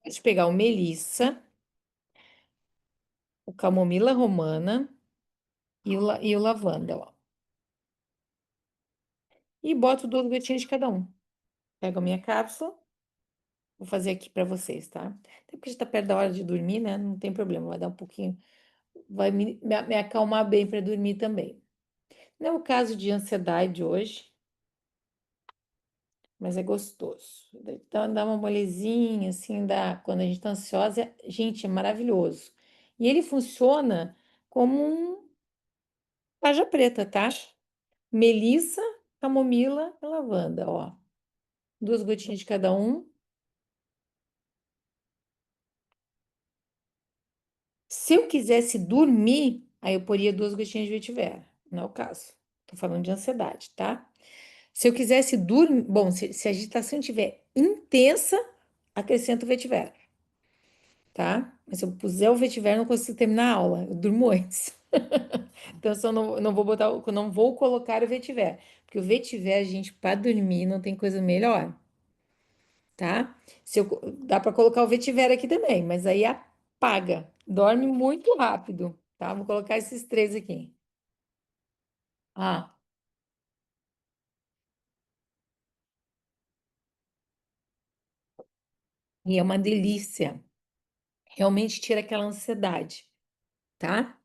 Speaker 1: De pegar o melissa, o camomila romana e o lavanda, ó. E boto 2 gotinhas de cada um. Pego a minha cápsula, vou fazer aqui para vocês, tá? Até porque já tá perto da hora de dormir, né? Não tem problema, vai dar um pouquinho, vai me acalmar bem para dormir também. Não é o caso de ansiedade hoje, mas é gostoso. Então, dá uma molezinha, assim, quando a gente tá ansiosa, gente, é maravilhoso. E ele funciona como um tarja preta, tá? Melissa, camomila e lavanda, ó. 2 gotinhas de cada um. Se eu quisesse dormir, aí eu poria 2 gotinhas de vetiver. Não é o caso. Tô falando de ansiedade, tá? Se eu quisesse dormir, bom, se a agitação estiver intensa, acrescento o vetiver, tá? Mas se eu puser o vetiver, eu não consigo terminar a aula, eu durmo antes. Então, eu só não vou botar, não vou colocar o vetiver, porque o vetiver, gente, para dormir não tem coisa melhor, tá? Dá para colocar o vetiver aqui também, mas aí apaga, dorme muito rápido, tá? Vou colocar esses três aqui. Ah, e é uma delícia. Realmente tira aquela ansiedade, tá?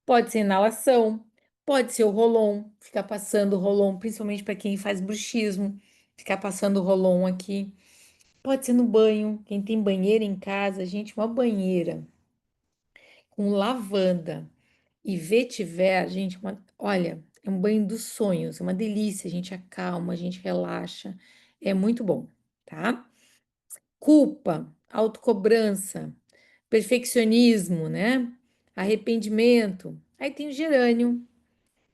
Speaker 1: Pode ser inalação, pode ser o Rolon, ficar passando o Rolon, principalmente para quem faz bruxismo, ficar passando o Rolon aqui. Pode ser no banho, quem tem banheira em casa, gente, uma banheira com lavanda e vetiver, gente, olha, é um banho dos sonhos, é uma delícia, a gente acalma, a gente relaxa, é muito bom, tá? Culpa, autocobrança, perfeccionismo, né? Arrependimento. Aí tem o gerânio,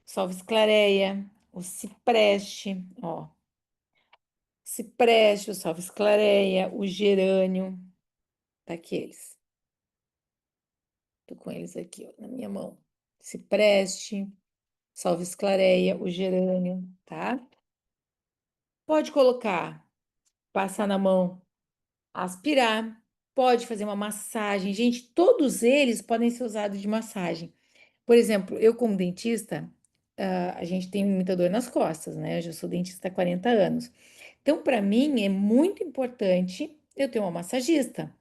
Speaker 1: salve clareia, o cipreste, ó. Cipreste, o salve clareia, o gerânio, tá aqui eles. Tô com eles aqui, ó, na minha mão. Cipreste, salve clareia, o gerânio, tá? Pode colocar, passar na mão, aspirar, pode fazer uma massagem. Gente, todos eles podem ser usados de massagem. Por exemplo, eu como dentista, a gente tem muita dor nas costas, né? Eu já sou dentista há 40 anos. Então, para mim, é muito importante eu ter uma massagista.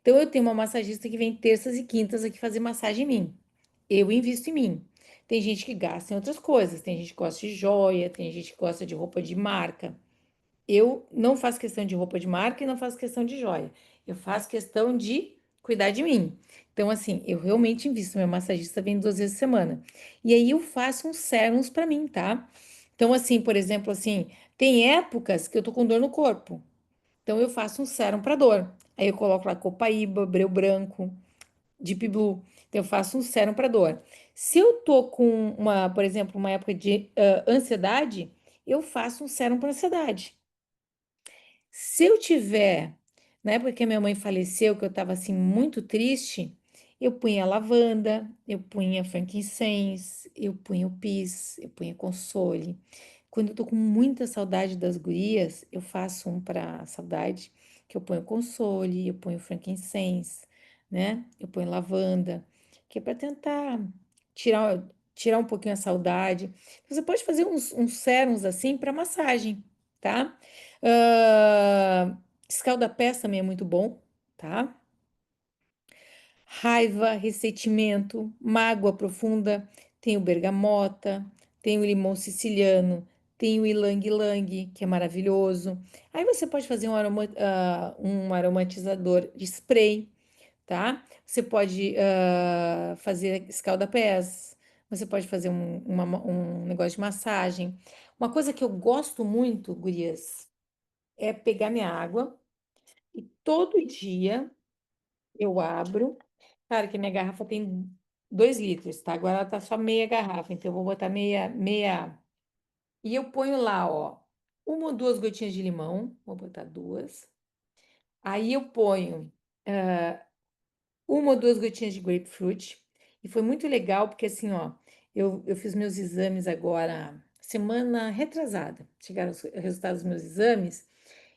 Speaker 1: Então, eu tenho uma massagista que vem terças e quintas aqui fazer massagem em mim. Eu invisto em mim. Tem gente que gasta em outras coisas, tem gente que gosta de joia, tem gente que gosta de roupa de marca. Eu não faço questão de roupa de marca e não faço questão de joia. Eu faço questão de cuidar de mim. Então, assim, eu realmente invisto. Meu massagista vem 2 vezes por semana. E aí eu faço uns sérums para mim, tá? Então, assim, por exemplo, assim, tem épocas que eu tô com dor no corpo. Então, eu faço um sérum para dor. Aí eu coloco lá copaíba, breu branco, Deep Blue. Então, eu faço um sérum para dor. Se eu tô com uma, por exemplo, uma época de ansiedade, eu faço um sérum para ansiedade. Se eu tiver, na época que a minha mãe faleceu, que eu estava assim muito triste, eu punha lavanda, eu punha frankincense, eu punha o pis, eu punha console. Quando eu tô com muita saudade das gurias, eu faço um para saudade. que eu ponho console, eu ponho frankincense, né? Eu ponho lavanda, que é para tentar tirar, tirar um pouquinho a saudade. Você pode fazer uns sérums assim para massagem, tá? Escalda-pés também é muito bom, tá? Raiva, ressentimento, mágoa profunda, tem o bergamota, tem o limão siciliano, tem o ilang-ilang, que é maravilhoso. Aí você pode fazer um aromatizador de spray, tá? Você pode fazer escalda-pés, você pode fazer um negócio de massagem. Uma coisa que eu gosto muito, gurias, é pegar minha água e todo dia eu abro. Claro que minha garrafa tem 2 litros, tá? Agora ela tá só meia garrafa, então eu vou botar meia. E eu ponho lá, ó, uma ou duas gotinhas de limão, vou botar duas. Aí eu ponho uma ou duas gotinhas de grapefruit. E foi muito legal, porque assim, ó, eu fiz meus exames agora, semana retrasada. Chegaram os resultados dos meus exames.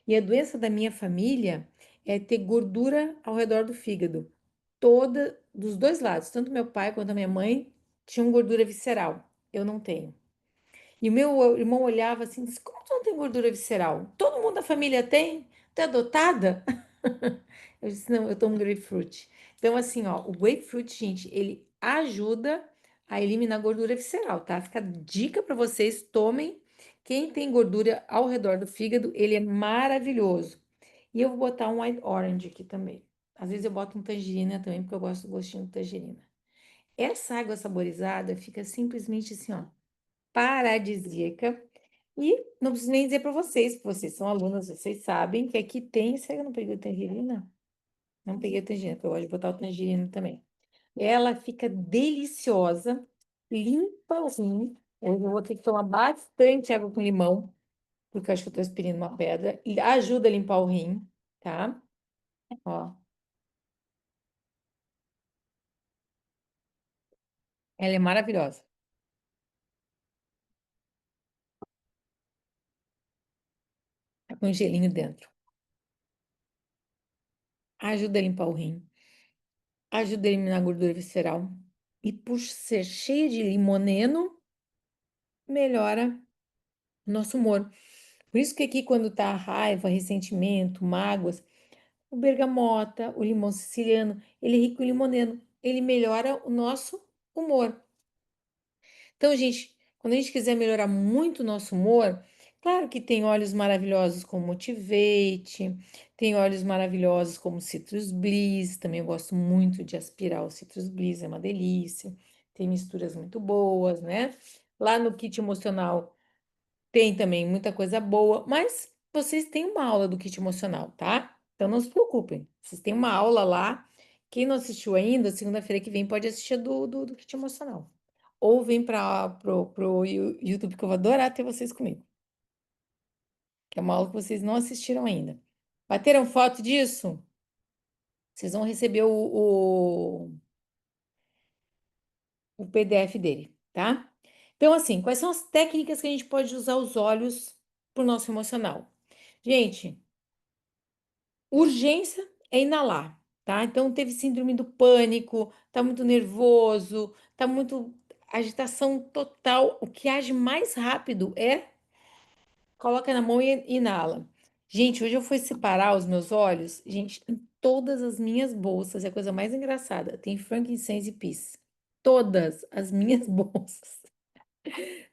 Speaker 1: E a doença da minha família é ter gordura ao redor do fígado. Toda, dos dois lados, tanto meu pai quanto a minha mãe tinham gordura visceral. Eu não tenho. E o meu irmão olhava assim, disse, como tu não tem gordura visceral? Todo mundo da família tem? Tu é adotada? Eu disse, não, eu tomo grapefruit. Então, assim, ó, o grapefruit, gente, ele ajuda a eliminar gordura visceral, tá? Fica a dica para vocês, tomem. Quem tem gordura ao redor do fígado, ele é maravilhoso. E eu vou botar um white orange aqui também. Às vezes eu boto um tangerina também, porque eu gosto do gostinho de tangerina. Essa água saborizada fica simplesmente assim, ó, paradisíaca. E não preciso nem dizer para vocês, porque vocês são alunas, vocês sabem que aqui tem. Será que eu não peguei o tangerina? Não peguei a tangerina, porque eu gosto de botar o tangerina também. Ela fica deliciosa, limpa o rim. Eu vou ter que tomar bastante água com limão, porque eu acho que eu tô aspirando uma pedra. E ajuda a limpar o rim, tá? Ó, ela é maravilhosa. Tá com gelinho dentro. Ajuda a limpar o rim. Ajuda a eliminar a gordura visceral. E por ser cheia de limoneno, melhora o nosso humor. Por isso que aqui, quando tá raiva, ressentimento, mágoas, o bergamota, o limão siciliano, ele é rico em limoneno. Ele melhora o nosso humor. Então, gente, quando a gente quiser melhorar muito o nosso humor, claro que tem óleos maravilhosos como Motivate, tem óleos maravilhosos como Citrus Bliss, também eu gosto muito de aspirar o Citrus Bliss, é uma delícia. Tem misturas muito boas, né? Lá no kit emocional tem também muita coisa boa, mas vocês têm uma aula do kit emocional, tá? Então não se preocupem, vocês têm uma aula lá. Quem não assistiu ainda, segunda-feira que vem pode assistir do kit emocional. Ou vem para pro YouTube, que eu vou adorar ter vocês comigo, que é uma aula que vocês não assistiram ainda. Bateram foto disso? Vocês vão receber o PDF dele, tá? Então, assim, quais são as técnicas que a gente pode usar os olhos para o nosso emocional? Gente, urgência é inalar, tá? Então, teve síndrome do pânico, tá muito nervoso, tá muito agitação total. O que age mais rápido é coloca na mão e inala. Gente, hoje eu fui separar os meus olhos. Gente, em todas as minhas bolsas, é a coisa mais engraçada. Tem frankincense e peace. Todas as minhas bolsas.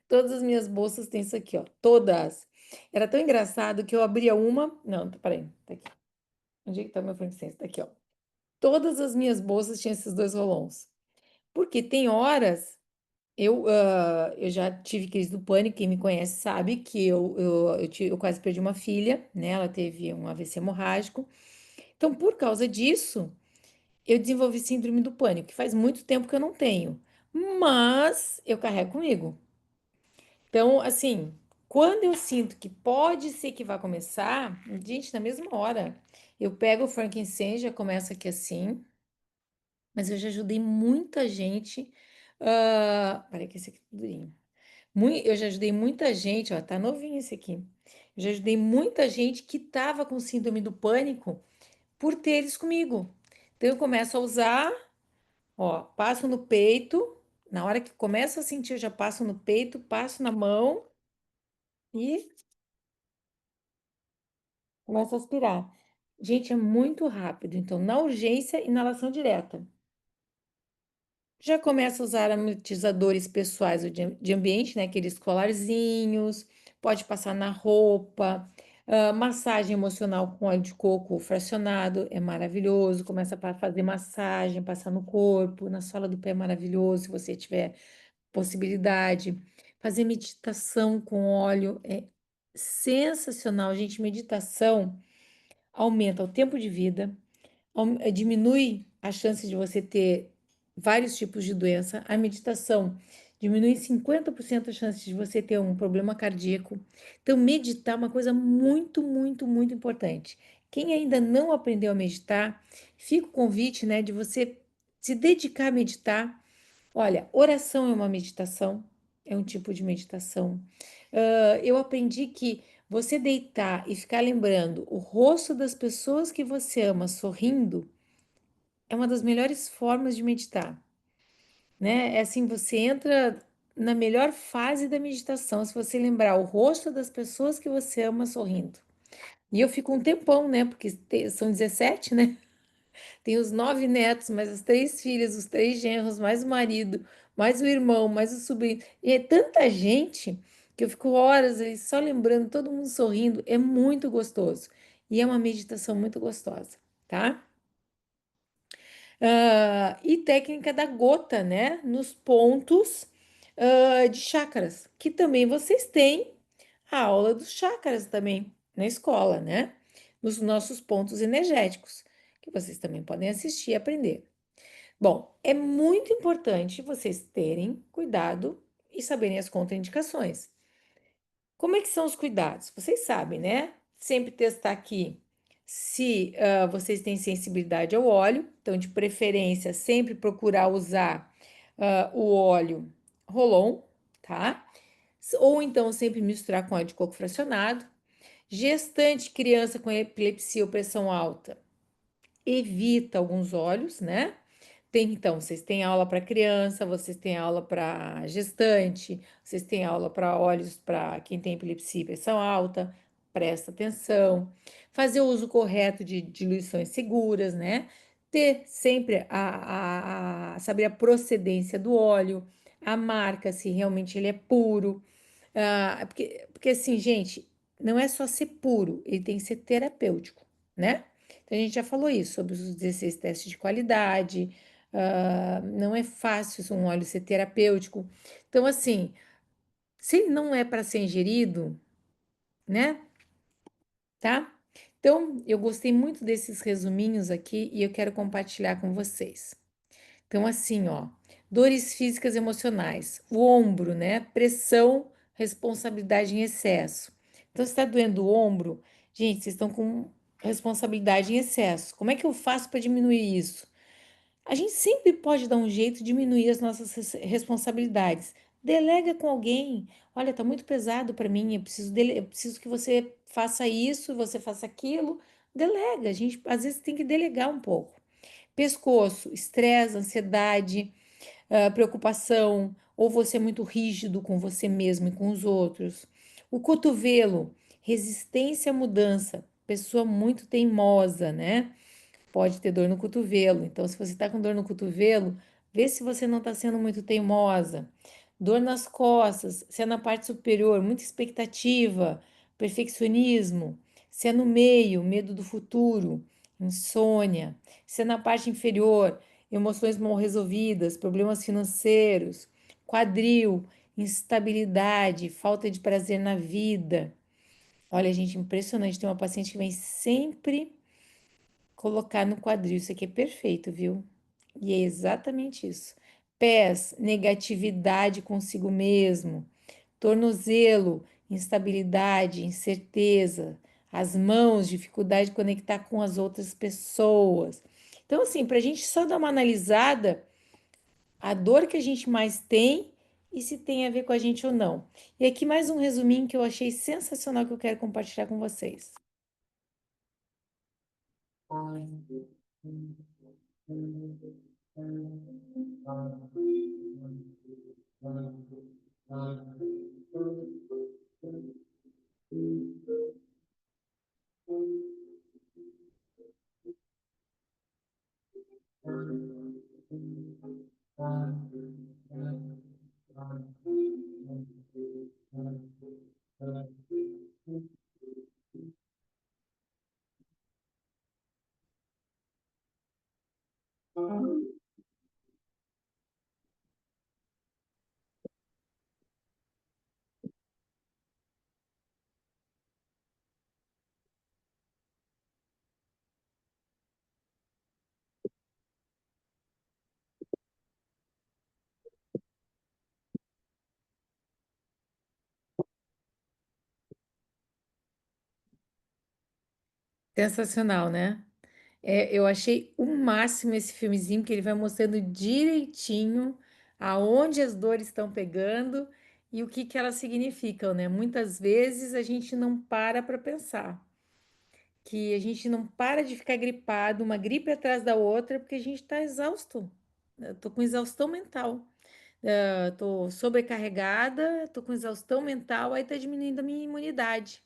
Speaker 1: Todas as minhas bolsas têm isso aqui, ó. Todas. Era tão engraçado que eu abria uma. Não, peraí. Tá aqui. Onde é que tá o meu frankincense? Tá aqui, ó. Todas as minhas bolsas tinham esses dois rolões. Porque tem horas. Eu já tive crise do pânico, quem me conhece sabe que eu quase perdi uma filha, né? Ela teve um AVC hemorrágico. Então, por causa disso, eu desenvolvi síndrome do pânico, que faz muito tempo que eu não tenho, mas eu carrego comigo. Então, assim, quando eu sinto que pode ser que vai começar, gente, na mesma hora, eu pego o frankincense, já começa aqui assim, mas eu já ajudei muita gente. Peraí, que esse aqui é durinho. Eu já ajudei muita gente, ó, tá novinho esse aqui. Eu já ajudei muita gente que estava com síndrome do pânico por ter eles comigo. Então eu começo a usar, ó, passo no peito. Na hora que começo a sentir, eu já passo no peito, passo na mão e começo a aspirar. Gente, é muito rápido. Então, na urgência, inalação direta. Já começa a usar amortizadores pessoais ou de ambiente, né? Aqueles colarzinhos, pode passar na roupa. Massagem emocional com óleo de coco fracionado é maravilhoso. Começa a fazer massagem, passar no corpo, na sola do pé é maravilhoso, se você tiver possibilidade. Fazer meditação com óleo é sensacional, gente. Meditação aumenta o tempo de vida, diminui a chance de você ter vários tipos de doença. A meditação diminui 50% a chance de você ter um problema cardíaco. Então, meditar é uma coisa muito, muito, muito importante. Quem ainda não aprendeu a meditar, fica o convite, né, de você se dedicar a meditar. Olha, oração é uma meditação, é um tipo de meditação. Eu aprendi que você deitar e ficar lembrando o rosto das pessoas que você ama sorrindo é uma das melhores formas de meditar, né? É assim, você entra na melhor fase da meditação, se você lembrar o rosto das pessoas que você ama sorrindo. E eu fico um tempão, né? Porque são 17, né? Tem os 9 netos, mais as 3 filhas, os 3 genros, mais o marido, mais o irmão, mais o sobrinho. E é tanta gente que eu fico horas ali só lembrando, todo mundo sorrindo. É muito gostoso. E é uma meditação muito gostosa, tá? E técnica da gota, né? Nos pontos, de chakras, que também vocês têm a aula dos chakras também na escola, né? Nos nossos pontos energéticos, que vocês também podem assistir e aprender. Bom, é muito importante vocês terem cuidado e saberem as contraindicações. Como é que são os cuidados? Vocês sabem, né? Sempre testar aqui se vocês têm sensibilidade ao óleo, então, de preferência, sempre procurar usar o óleo Rolon, tá? Ou então sempre misturar com óleo de coco fracionado. Gestante, criança com epilepsia ou pressão alta, evita alguns óleos, né? Tem, então, vocês têm aula para criança, vocês têm aula para gestante, vocês têm aula para olhos para quem tem epilepsia e pressão alta, presta atenção. Fazer o uso correto de diluições seguras, né? Ter sempre saber a procedência do óleo, a marca, se realmente ele é puro. Porque assim, gente, não é só ser puro, ele tem que ser terapêutico, né? Então, a gente já falou isso sobre os 16 testes de qualidade. Não é fácil um óleo ser terapêutico. Então, assim, se ele não é para ser ingerido, né? Tá? Então, eu gostei muito desses resuminhos aqui e eu quero compartilhar com vocês. Então, assim, ó, dores físicas e emocionais, o ombro, né? Pressão, responsabilidade em excesso. Então, se está doendo o ombro, gente, vocês estão com responsabilidade em excesso. Como é que eu faço para diminuir isso? A gente sempre pode dar um jeito de diminuir as nossas responsabilidades. Delega com alguém. Olha, tá muito pesado para mim. Eu preciso que você faça isso, você faça aquilo. Delega. A gente às vezes tem que delegar um pouco. Pescoço, estresse, ansiedade, preocupação, ou você é muito rígido com você mesmo e com os outros. O cotovelo, resistência à mudança, pessoa muito teimosa, né? Pode ter dor no cotovelo. Então, se você está com dor no cotovelo, vê se você não está sendo muito teimosa. Dor nas costas, se é na parte superior, muita expectativa, perfeccionismo. Se é no meio, medo do futuro, insônia. Se é na parte inferior, emoções mal resolvidas, problemas financeiros, quadril, instabilidade, falta de prazer na vida. Olha, gente, impressionante. Tem uma paciente que vem sempre colocar no quadril. Isso aqui é perfeito, viu? E é exatamente isso. Pés, negatividade consigo mesmo. Tornozelo, instabilidade, incerteza. As mãos, dificuldade de conectar com as outras pessoas. Então, assim, para a gente só dar uma analisada, a dor que a gente mais tem e se tem a ver com a gente ou não. E aqui mais um resuminho que eu achei sensacional que eu quero compartilhar com vocês. Sensacional, né? É, eu achei o máximo esse filmezinho, que ele vai mostrando direitinho aonde as dores estão pegando e o que que elas significam, né? Muitas vezes a gente não para pensar, que a gente não para de ficar gripado, uma gripe atrás da outra, porque a gente está exausto. Eu tô com exaustão mental. Tô sobrecarregada, tô com exaustão mental, aí tá diminuindo a minha imunidade,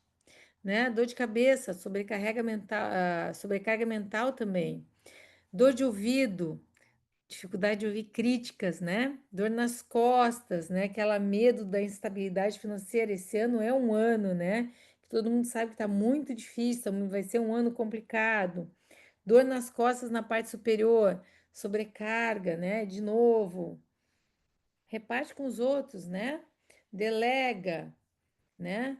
Speaker 1: né? Dor de cabeça, sobrecarga mental também. Dor de ouvido, dificuldade de ouvir críticas, né? Dor nas costas, né? Aquela medo da instabilidade financeira. Esse ano é um ano, né? Que todo mundo sabe que está muito difícil, vai ser um ano complicado. Dor nas costas na parte superior, sobrecarga, né? De novo, reparte com os outros, né? Delega, né?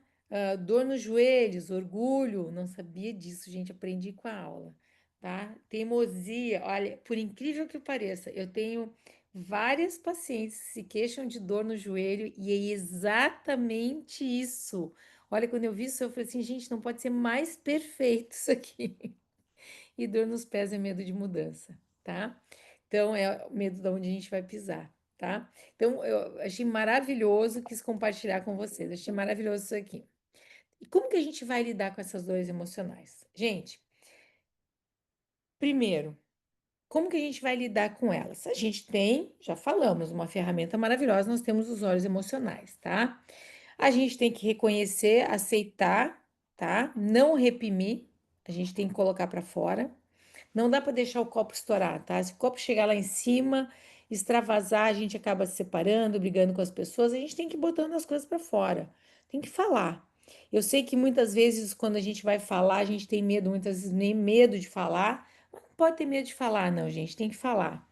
Speaker 1: Dor nos joelhos, orgulho, não sabia disso, gente, aprendi com a aula, tá? Teimosia, olha, por incrível que pareça, eu tenho várias pacientes que se queixam de dor no joelho e é exatamente isso. Olha, quando eu vi isso, eu falei assim, gente, não pode ser mais perfeito isso aqui. E dor nos pés é medo de mudança, tá? Então, é o medo de onde a gente vai pisar, tá? Então, eu achei maravilhoso, quis compartilhar com vocês. Achei maravilhoso isso aqui. E como que a gente vai lidar com essas dores emocionais? Gente, primeiro, como que a gente vai lidar com elas? A gente tem, já falamos, uma ferramenta maravilhosa, nós temos os olhos emocionais, tá? A gente tem que reconhecer, aceitar, tá? Não reprimir, a gente tem que colocar para fora. Não dá para deixar o copo estourar, tá? Se o copo chegar lá em cima, extravasar, a gente acaba se separando, brigando com as pessoas. A gente tem que ir botando as coisas para fora. Tem que falar. Eu sei que muitas vezes, quando a gente vai falar, a gente tem medo, muitas vezes nem medo de falar. Mas não pode ter medo de falar, não, gente. Tem que falar,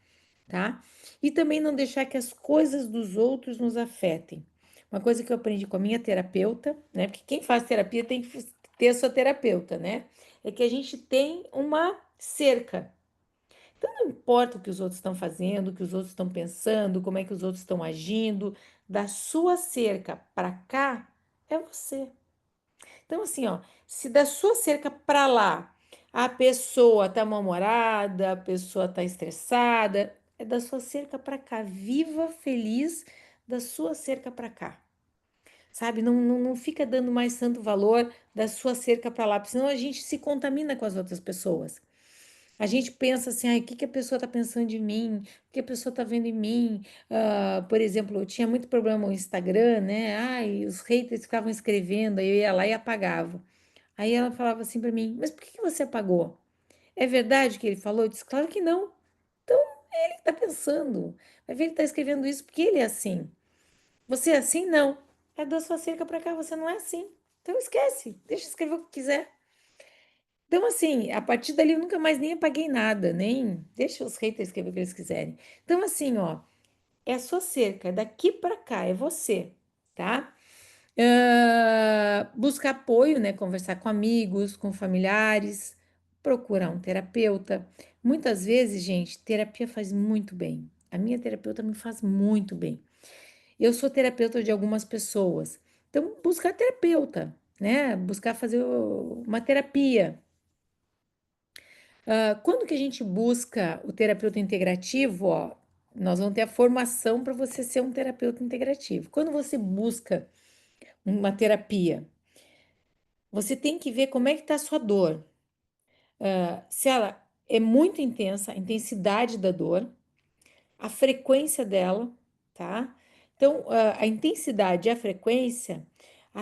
Speaker 1: tá? E também não deixar que as coisas dos outros nos afetem. Uma coisa que eu aprendi com a minha terapeuta, né? Porque quem faz terapia tem que ter a sua terapeuta, né? É que a gente tem uma cerca. Então, não importa o que os outros estão fazendo, o que os outros estão pensando, como é que os outros estão agindo, da sua cerca para cá é você. Então, assim, ó, se da sua cerca para lá a pessoa tá mal-humorada, a pessoa tá estressada, é da sua cerca para cá. Viva feliz da sua cerca para cá. Sabe? Não fica dando mais tanto valor da sua cerca para lá, porque senão a gente se contamina com as outras pessoas. A gente pensa assim, ai, o que que a pessoa está pensando de mim? O que a pessoa está vendo em mim? Por exemplo, eu tinha muito problema no Instagram, né? Ai, os haters ficavam escrevendo, aí eu ia lá e apagava. Aí ela falava assim para mim, mas por que que você apagou? É verdade que ele falou? Eu disse, claro que não. Então, é ele que está pensando. Vai ver, ele está escrevendo isso porque ele é assim. Você é assim? Não. É da sua cerca para cá, você não é assim. Então esquece, deixa escrever o que quiser. Então, assim, a partir dali eu nunca mais nem apaguei nada, nem deixa os haters escrever o que eles quiserem. Então, assim, ó, é a sua cerca, daqui para cá, é você, tá? Buscar apoio, né? Conversar com amigos, com familiares, procurar um terapeuta. Muitas vezes, gente, terapia faz muito bem. A minha terapeuta me faz muito bem. Eu sou terapeuta de algumas pessoas. Então, buscar terapeuta, né? Buscar fazer uma terapia. Quando que a gente busca o terapeuta integrativo, ó, nós vamos ter a formação para você ser um terapeuta integrativo. Quando você busca uma terapia, você tem que ver como é que está a sua dor. Se ela é muito intensa, a intensidade da dor, a frequência dela, tá? Então, a intensidade e a frequência,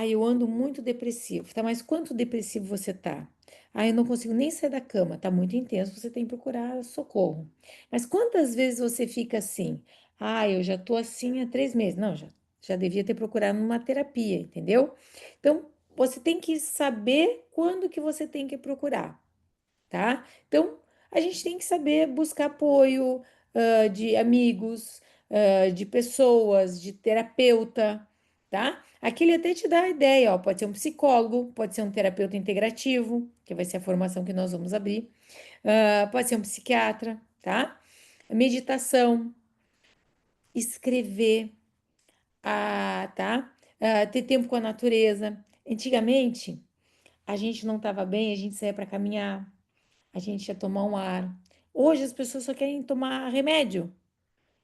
Speaker 1: eu ando muito depressivo, tá? Mas quanto depressivo você tá? Eu não consigo nem sair da cama, tá muito intenso, você tem que procurar socorro. Mas quantas vezes você fica assim? Eu já tô assim há 3 meses. Não, já devia ter procurado uma terapia, entendeu? Então, você tem que saber quando que você tem que procurar, tá? Então, a gente tem que saber buscar apoio, de amigos, de pessoas, de terapeuta, tá? Aqui ele até te dá a ideia, ó, pode ser um psicólogo, pode ser um terapeuta integrativo, que vai ser a formação que nós vamos abrir, pode ser um psiquiatra, tá? Meditação, escrever, tá? Ter tempo com a natureza. Antigamente, a gente não estava bem, a gente saía para caminhar, a gente ia tomar um ar. Hoje as pessoas só querem tomar remédio.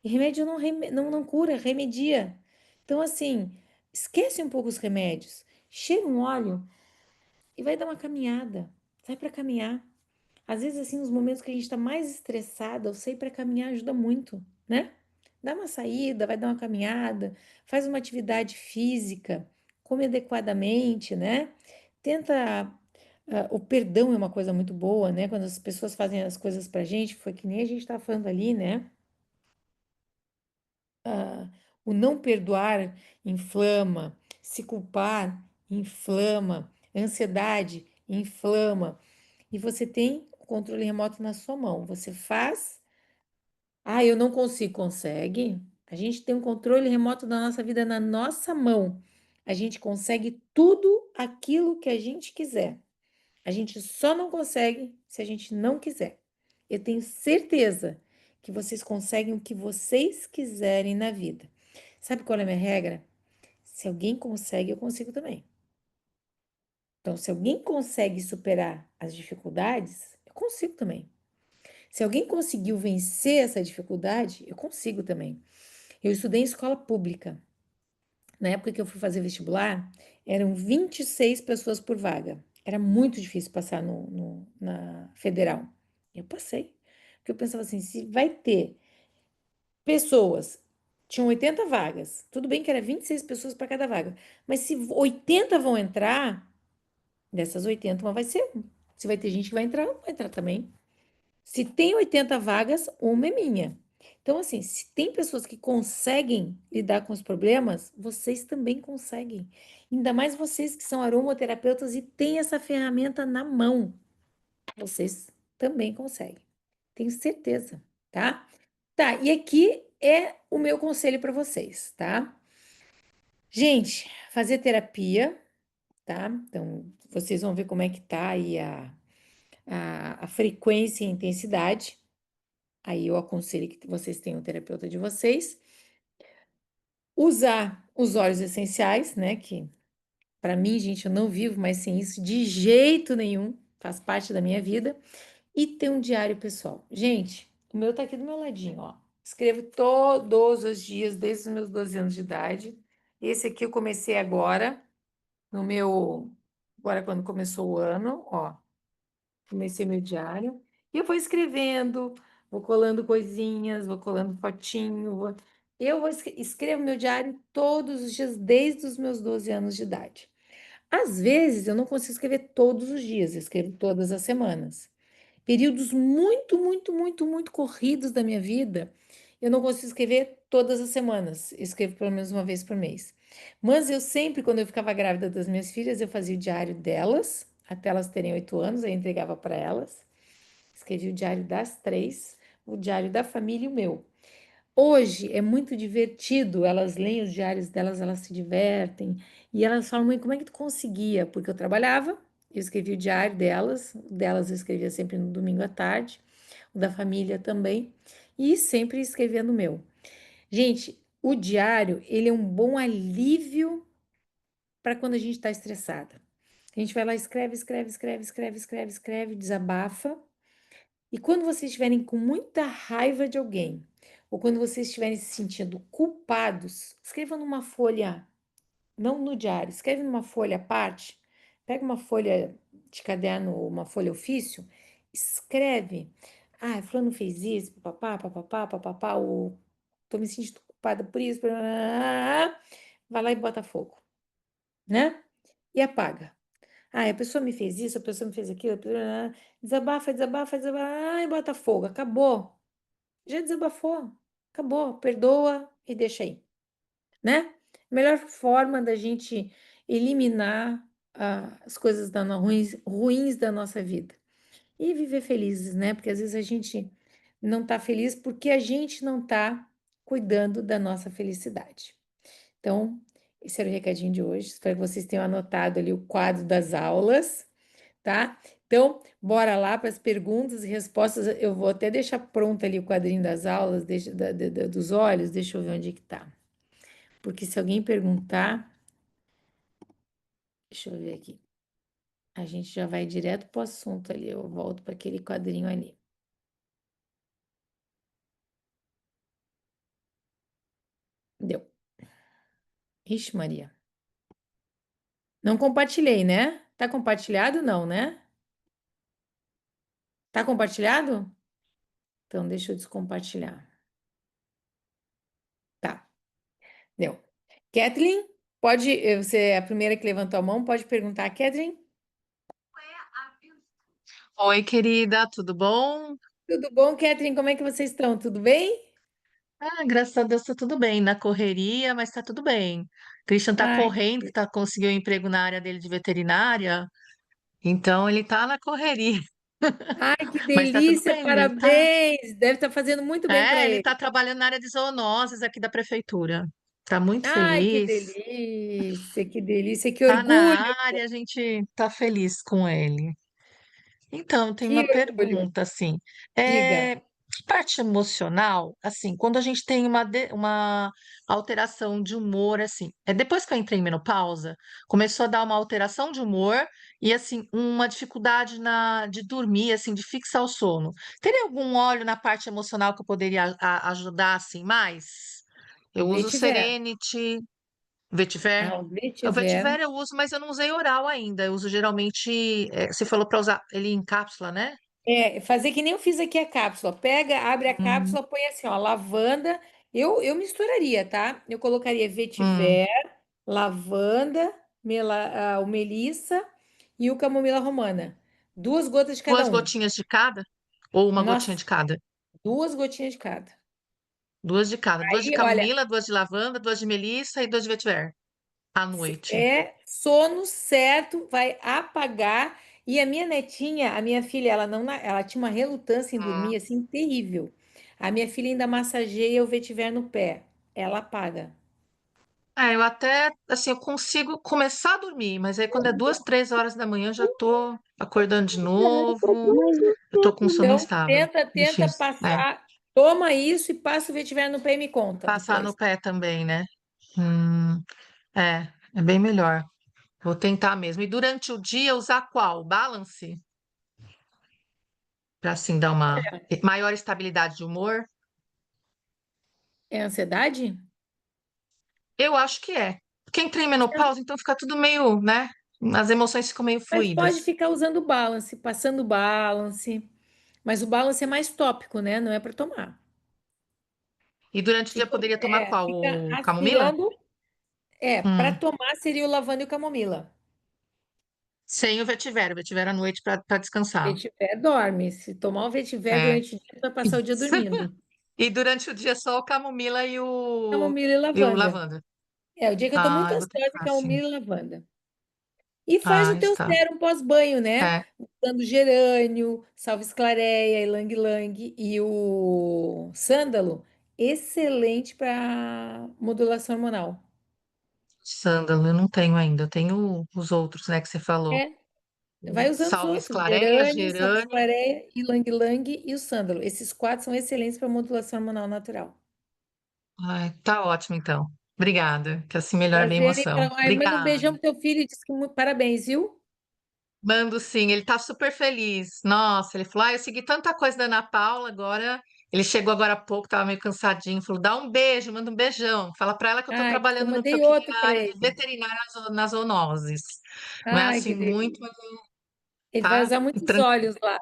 Speaker 1: E remédio não cura, remedia. Então, assim, esquece um pouco os remédios. Cheira um óleo e vai dar uma caminhada. Sai para caminhar. Às vezes, assim, nos momentos que a gente está mais estressada, eu sei para caminhar ajuda muito, né? Dá uma saída, vai dar uma caminhada, faz uma atividade física, come adequadamente, né? Tenta. O perdão é uma coisa muito boa, né? Quando as pessoas fazem as coisas pra gente, foi que nem a gente estava falando ali, né? O não perdoar inflama, se culpar inflama, ansiedade inflama. E você tem o controle remoto na sua mão. Você faz. Eu não consigo. Consegue. A gente tem um controle remoto da nossa vida na nossa mão. A gente consegue tudo aquilo que a gente quiser. A gente só não consegue se a gente não quiser. Eu tenho certeza que vocês conseguem o que vocês quiserem na vida. Sabe qual é a minha regra? Se alguém consegue, eu consigo também. Então, se alguém consegue superar as dificuldades, eu consigo também. Se alguém conseguiu vencer essa dificuldade, eu consigo também. Eu estudei em escola pública. Na época que eu fui fazer vestibular, eram 26 pessoas por vaga. Era muito difícil passar na federal. Eu passei. Porque eu pensava assim, se vai ter pessoas, tinham 80 vagas. Tudo bem que era 26 pessoas para cada vaga. Mas se 80 vão entrar, dessas 80, uma vai ser um. Se vai ter gente que vai entrar também. Se tem 80 vagas, uma é minha. Então, assim, se tem pessoas que conseguem lidar com os problemas, vocês também conseguem. Ainda mais vocês que são aromaterapeutas e têm essa ferramenta na mão. Vocês também conseguem. Tenho certeza, tá? Tá, e aqui é o meu conselho para vocês, tá? Gente, fazer terapia, tá? Então, vocês vão ver como é que tá aí a frequência e a intensidade. Aí eu aconselho que vocês tenham o terapeuta de vocês. Usar os óleos essenciais, né? Que para mim, gente, eu não vivo mais sem isso de jeito nenhum. Faz parte da minha vida. E ter um diário pessoal. Gente, o meu tá aqui do meu ladinho, ó. Escrevo todos os dias, desde os meus 12 anos de idade. Esse aqui eu comecei agora, no meu. Agora, quando começou o ano, ó. Comecei meu diário. E eu vou escrevendo, vou colando coisinhas, vou colando fotinho. Escrevo meu diário todos os dias, desde os meus 12 anos de idade. Às vezes eu não consigo escrever todos os dias, eu escrevo todas as semanas. Períodos muito, muito, muito, muito corridos da minha vida, eu não consigo escrever todas as semanas. Eu escrevo pelo menos uma vez por mês. Mas eu sempre, quando eu ficava grávida das minhas filhas, eu fazia o diário delas, até elas terem 8 anos, eu entregava para elas. Escrevi o diário das três, o diário da família e o meu. Hoje é muito divertido, elas leem os diários delas, elas se divertem, e elas falam, mãe, como é que tu conseguia? Porque eu trabalhava, eu escrevia o diário delas, o delas eu escrevia sempre no domingo à tarde, o da família também, e sempre escrevia no meu. Gente, o diário, ele é um bom alívio para quando a gente está estressada. A gente vai lá, escreve, escreve, escreve, escreve, escreve, escreve, desabafa, e quando vocês estiverem com muita raiva de alguém, ou quando vocês estiverem se sentindo culpados, escreva numa folha, não no diário, escreve numa folha à parte, pega uma folha de caderno, uma folha ofício, escreve. Ah, fulano fez isso, papapá, papapá, papapá, ou tô me sentindo culpada por isso, vai lá e bota fogo, né? E apaga. Ah, a pessoa me fez isso, a pessoa me fez aquilo, desabafa, desabafa, desabafa, e bota fogo, acabou. Já desabafou, acabou, perdoa e deixa aí, né? Melhor forma da gente eliminar as coisas ruins da nossa vida e viver felizes, né? Porque às vezes a gente não tá feliz porque a gente não tá cuidando da nossa felicidade. Então, esse era o recadinho de hoje. Espero que vocês tenham anotado ali o quadro das aulas, tá? Então, bora lá para as perguntas e respostas. Eu vou até deixar pronto ali o quadrinho das aulas, dos olhos, deixa eu ver onde que tá. Porque se alguém perguntar, deixa eu ver aqui. A gente já vai direto para o assunto ali. Eu volto para aquele quadrinho ali. Deu. Ixi, Maria. Não compartilhei, né? Tá compartilhado? Não, né? Tá compartilhado? Então, deixa eu descompartilhar. Tá, deu. Kathleen, pode, você é a primeira que levantou a mão, pode perguntar, Kathleen?
Speaker 2: Oi, querida, tudo bom?
Speaker 1: Tudo bom, Kathleen? Como é que vocês estão? Tudo bem?
Speaker 2: Ah, graças a Deus tá tudo bem, na correria, mas tá tudo bem. Christian tá
Speaker 1: Ai,
Speaker 2: correndo, que tá conseguiu um emprego na área dele de veterinária, então ele tá na correria,
Speaker 1: ai, que
Speaker 2: mas tá tudo
Speaker 1: delícia,
Speaker 2: bem, menino. Tá,
Speaker 1: parabéns! Deve estar fazendo muito bem para
Speaker 2: ele
Speaker 1: ele.
Speaker 2: tá trabalhando na área de zoonoses aqui da prefeitura. Tá muito
Speaker 1: Ai,
Speaker 2: feliz,
Speaker 1: que delícia, que
Speaker 2: tá
Speaker 1: orgulho,
Speaker 2: na área, a gente tá feliz com ele. Então, tem
Speaker 1: que
Speaker 2: uma
Speaker 1: orgulho.
Speaker 2: pergunta assim,
Speaker 1: Diga,
Speaker 2: parte emocional, assim, quando a gente tem uma alteração de humor, assim, depois que eu entrei em menopausa, começou a dar uma alteração de humor e assim uma dificuldade de dormir, assim, de fixar o sono. Teria algum óleo na parte emocional que eu poderia ajudar assim mais? Eu uso
Speaker 1: vetiver.
Speaker 2: Serenity, Vetiver.
Speaker 1: Ah, o
Speaker 2: O
Speaker 1: vetiver.
Speaker 2: Vetiver eu uso, mas eu não usei oral ainda. Eu uso geralmente, você falou para usar ele em cápsula, né?
Speaker 1: É, fazer que nem eu fiz aqui a cápsula. Pega, abre a
Speaker 2: Hum,
Speaker 1: cápsula, põe assim, ó, lavanda. Eu misturaria, tá? Eu colocaria
Speaker 2: hum.
Speaker 1: vetiver, lavanda, o melissa e o camomila romana. 2 gotas de cada
Speaker 2: Duas
Speaker 1: um.
Speaker 2: gotinhas de cada? Ou uma gotinha
Speaker 1: Nossa,
Speaker 2: de cada?
Speaker 1: 2 gotinhas de cada.
Speaker 2: Duas de cada. Duas de
Speaker 1: Aí, olha,
Speaker 2: camomila, duas de lavanda, duas de melissa e duas de vetiver. À noite.
Speaker 1: é sono certo, vai apagar. E a minha netinha, a minha filha, ela não, ela tinha uma relutância em
Speaker 2: Hum.
Speaker 1: dormir assim terrível. A minha filha ainda massageia o vetiver no pé. Ela apaga.
Speaker 2: Eu até, assim, eu consigo começar a dormir, mas aí quando é 2, 3 horas da manhã eu já tô acordando de novo, eu tô com sono
Speaker 1: Então,
Speaker 2: instável.
Speaker 1: tenta
Speaker 2: Difícil.
Speaker 1: passar, toma isso e passa o vetiver no pé e me conta
Speaker 2: Passar
Speaker 1: depois.
Speaker 2: no pé também, né? Hum, é bem melhor. Vou tentar mesmo. E durante o dia usar qual? Balance? Para assim dar uma maior estabilidade de humor?
Speaker 1: É ansiedade?
Speaker 2: Eu acho que é. Porque entrei em menopausa, então fica tudo meio, né? As emoções ficam meio
Speaker 1: Mas
Speaker 2: fluídas.
Speaker 1: pode ficar usando balance, passando balance. Mas o balance é mais tópico, né? Não é para tomar.
Speaker 2: E durante o dia
Speaker 1: Fica,
Speaker 2: poderia tomar qual?
Speaker 1: fica
Speaker 2: O camomila?
Speaker 1: aspirando. É, para
Speaker 2: Hum.
Speaker 1: tomar seria o lavanda e o camomila.
Speaker 2: Sem o vetiver. O vetiver à noite para descansar.
Speaker 1: Vetiver dorme. Se tomar o vetiver
Speaker 2: É.
Speaker 1: durante o dia, vai passar o dia dormindo.
Speaker 2: E durante o dia só o camomila
Speaker 1: Camomila e
Speaker 2: e o
Speaker 1: lavanda.
Speaker 2: lavanda.
Speaker 1: É, o dia que eu tô
Speaker 2: Ah,
Speaker 1: muito
Speaker 2: eu vou
Speaker 1: ansiosa,
Speaker 2: tentar, sim.
Speaker 1: camomila e lavanda. E faz
Speaker 2: Ah,
Speaker 1: o teu
Speaker 2: está.
Speaker 1: sérum pós-banho, né?
Speaker 2: É.
Speaker 1: Usando gerânio, salve-esclareia, ylang-ylang e o sândalo. Excelente para modulação hormonal.
Speaker 2: Sândalo, eu não tenho ainda. Eu tenho os outros, né, que você falou.
Speaker 1: É, vai usando os
Speaker 2: Salve
Speaker 1: outros.
Speaker 2: esclareia,
Speaker 1: Gerânio,
Speaker 2: gerânio.
Speaker 1: salve-esclareia, ylang-ylang e o sândalo. Esses quatro são excelentes para modulação hormonal natural.
Speaker 2: Ai, tá ótimo, então. Obrigada, que assim melhora a minha
Speaker 1: Prazer,
Speaker 2: emoção.
Speaker 1: então. Ai, manda um
Speaker 2: Obrigada.
Speaker 1: beijão pro teu filho e diz que parabéns, viu?
Speaker 2: Mando sim, ele tá super feliz. Nossa, ele falou: eu segui tanta coisa da Ana Paula, agora Ele chegou agora há pouco, estava meio cansadinho, falou: dá um beijo, manda um beijão. Fala para ela que eu estou
Speaker 1: Ai, eu
Speaker 2: trabalhando no que eu
Speaker 1: mandei
Speaker 2: queria
Speaker 1: outro
Speaker 2: na
Speaker 1: para
Speaker 2: área de
Speaker 1: ele.
Speaker 2: veterinária nas zoonoses. Não é
Speaker 1: Ai,
Speaker 2: assim
Speaker 1: que
Speaker 2: muito,
Speaker 1: delícia.
Speaker 2: mas
Speaker 1: Ele vai
Speaker 2: tá
Speaker 1: usar muitos
Speaker 2: tranquilo.
Speaker 1: olhos lá.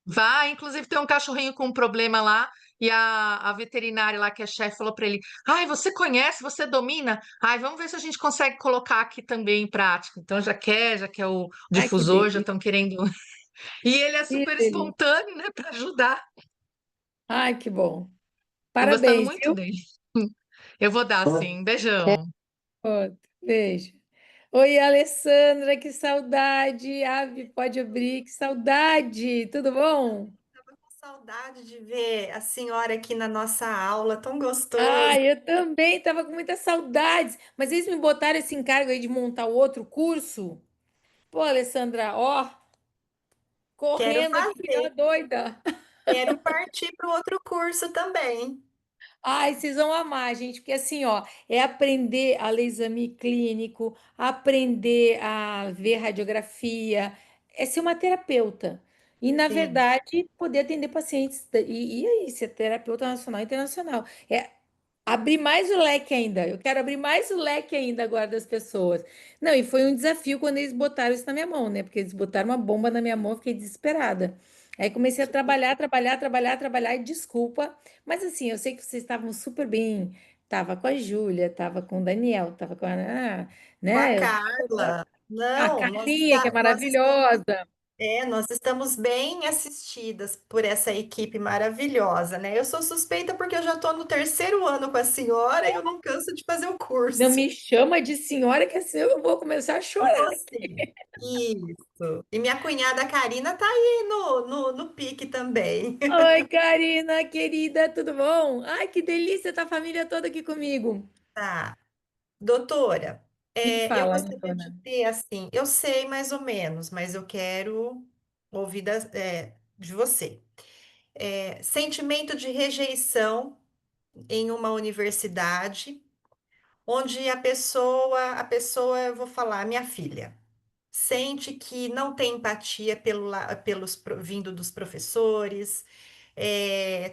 Speaker 2: Vai, inclusive tem um cachorrinho com um problema lá. E a veterinária lá, que é chefe, falou para ele: ai, você conhece, você domina? Ai, vamos ver se a gente consegue colocar aqui também em prática. Então já quer o
Speaker 1: Ai, que
Speaker 2: difusor, já
Speaker 1: delícia.
Speaker 2: estão querendo. E ele é
Speaker 1: Que
Speaker 2: super
Speaker 1: delícia.
Speaker 2: espontâneo, né, para ajudar.
Speaker 1: Ai, que bom.
Speaker 2: Tô gostando
Speaker 1: Parabéns,
Speaker 2: muito
Speaker 1: viu?
Speaker 2: dele. Eu vou dar, sim. Beijão.
Speaker 1: Outro. Beijo. Oi, Alessandra, que saudade. Ave, pode abrir, que saudade. Tudo bom?
Speaker 3: Tava com saudade de ver a senhora aqui na nossa aula, tão gostoso.
Speaker 1: Eu também estava com muitas saudades. Mas eles me botaram esse encargo aí de montar o outro curso. Pô, Alessandra, ó,
Speaker 3: Quero
Speaker 1: correndo aqui que nem uma
Speaker 3: fazer,
Speaker 1: doida.
Speaker 3: quero partir para o outro curso também.
Speaker 1: Ai, vocês vão amar, gente, porque assim, ó, é aprender a ler exame clínico, aprender a ver radiografia, é ser uma terapeuta. E, na
Speaker 3: Sim,
Speaker 1: verdade, poder atender pacientes. E aí, ser terapeuta nacional e internacional. É abrir mais o leque ainda. Eu quero abrir mais o leque ainda agora das pessoas. Não, e foi um desafio quando eles botaram isso na minha mão, né? Porque eles botaram uma bomba na minha mão, eu fiquei desesperada. Aí comecei a trabalhar, trabalhar, trabalhar, trabalhar, e desculpa, mas assim, eu sei que vocês estavam super bem. Tava com a Júlia, tava com o Daniel, tava com a,
Speaker 3: com a
Speaker 1: né?
Speaker 3: Carla.
Speaker 1: A
Speaker 3: Não,
Speaker 1: Carlinha, que é
Speaker 3: nós estamos,
Speaker 1: maravilhosa.
Speaker 3: nós estamos bem assistidas por essa equipe maravilhosa, né? Eu sou suspeita porque eu já estou no terceiro ano com a senhora e eu não canso de fazer o
Speaker 1: Não
Speaker 3: curso.
Speaker 1: me chama de senhora, que assim eu vou começar a chorar.
Speaker 3: Você. Isso. E minha cunhada Karina tá aí no pique também.
Speaker 1: Oi, Karina, querida, tudo bom? Ai, que delícia tá a família toda aqui comigo.
Speaker 3: Tá. Doutora,
Speaker 1: Me
Speaker 3: eu
Speaker 1: fala,
Speaker 3: gostaria de
Speaker 1: Lindona.
Speaker 3: ter assim, eu sei mais ou menos, mas eu quero ouvir de você. Sentimento de rejeição em uma universidade, onde eu vou falar, minha filha, sente que não tem empatia vindo dos professores,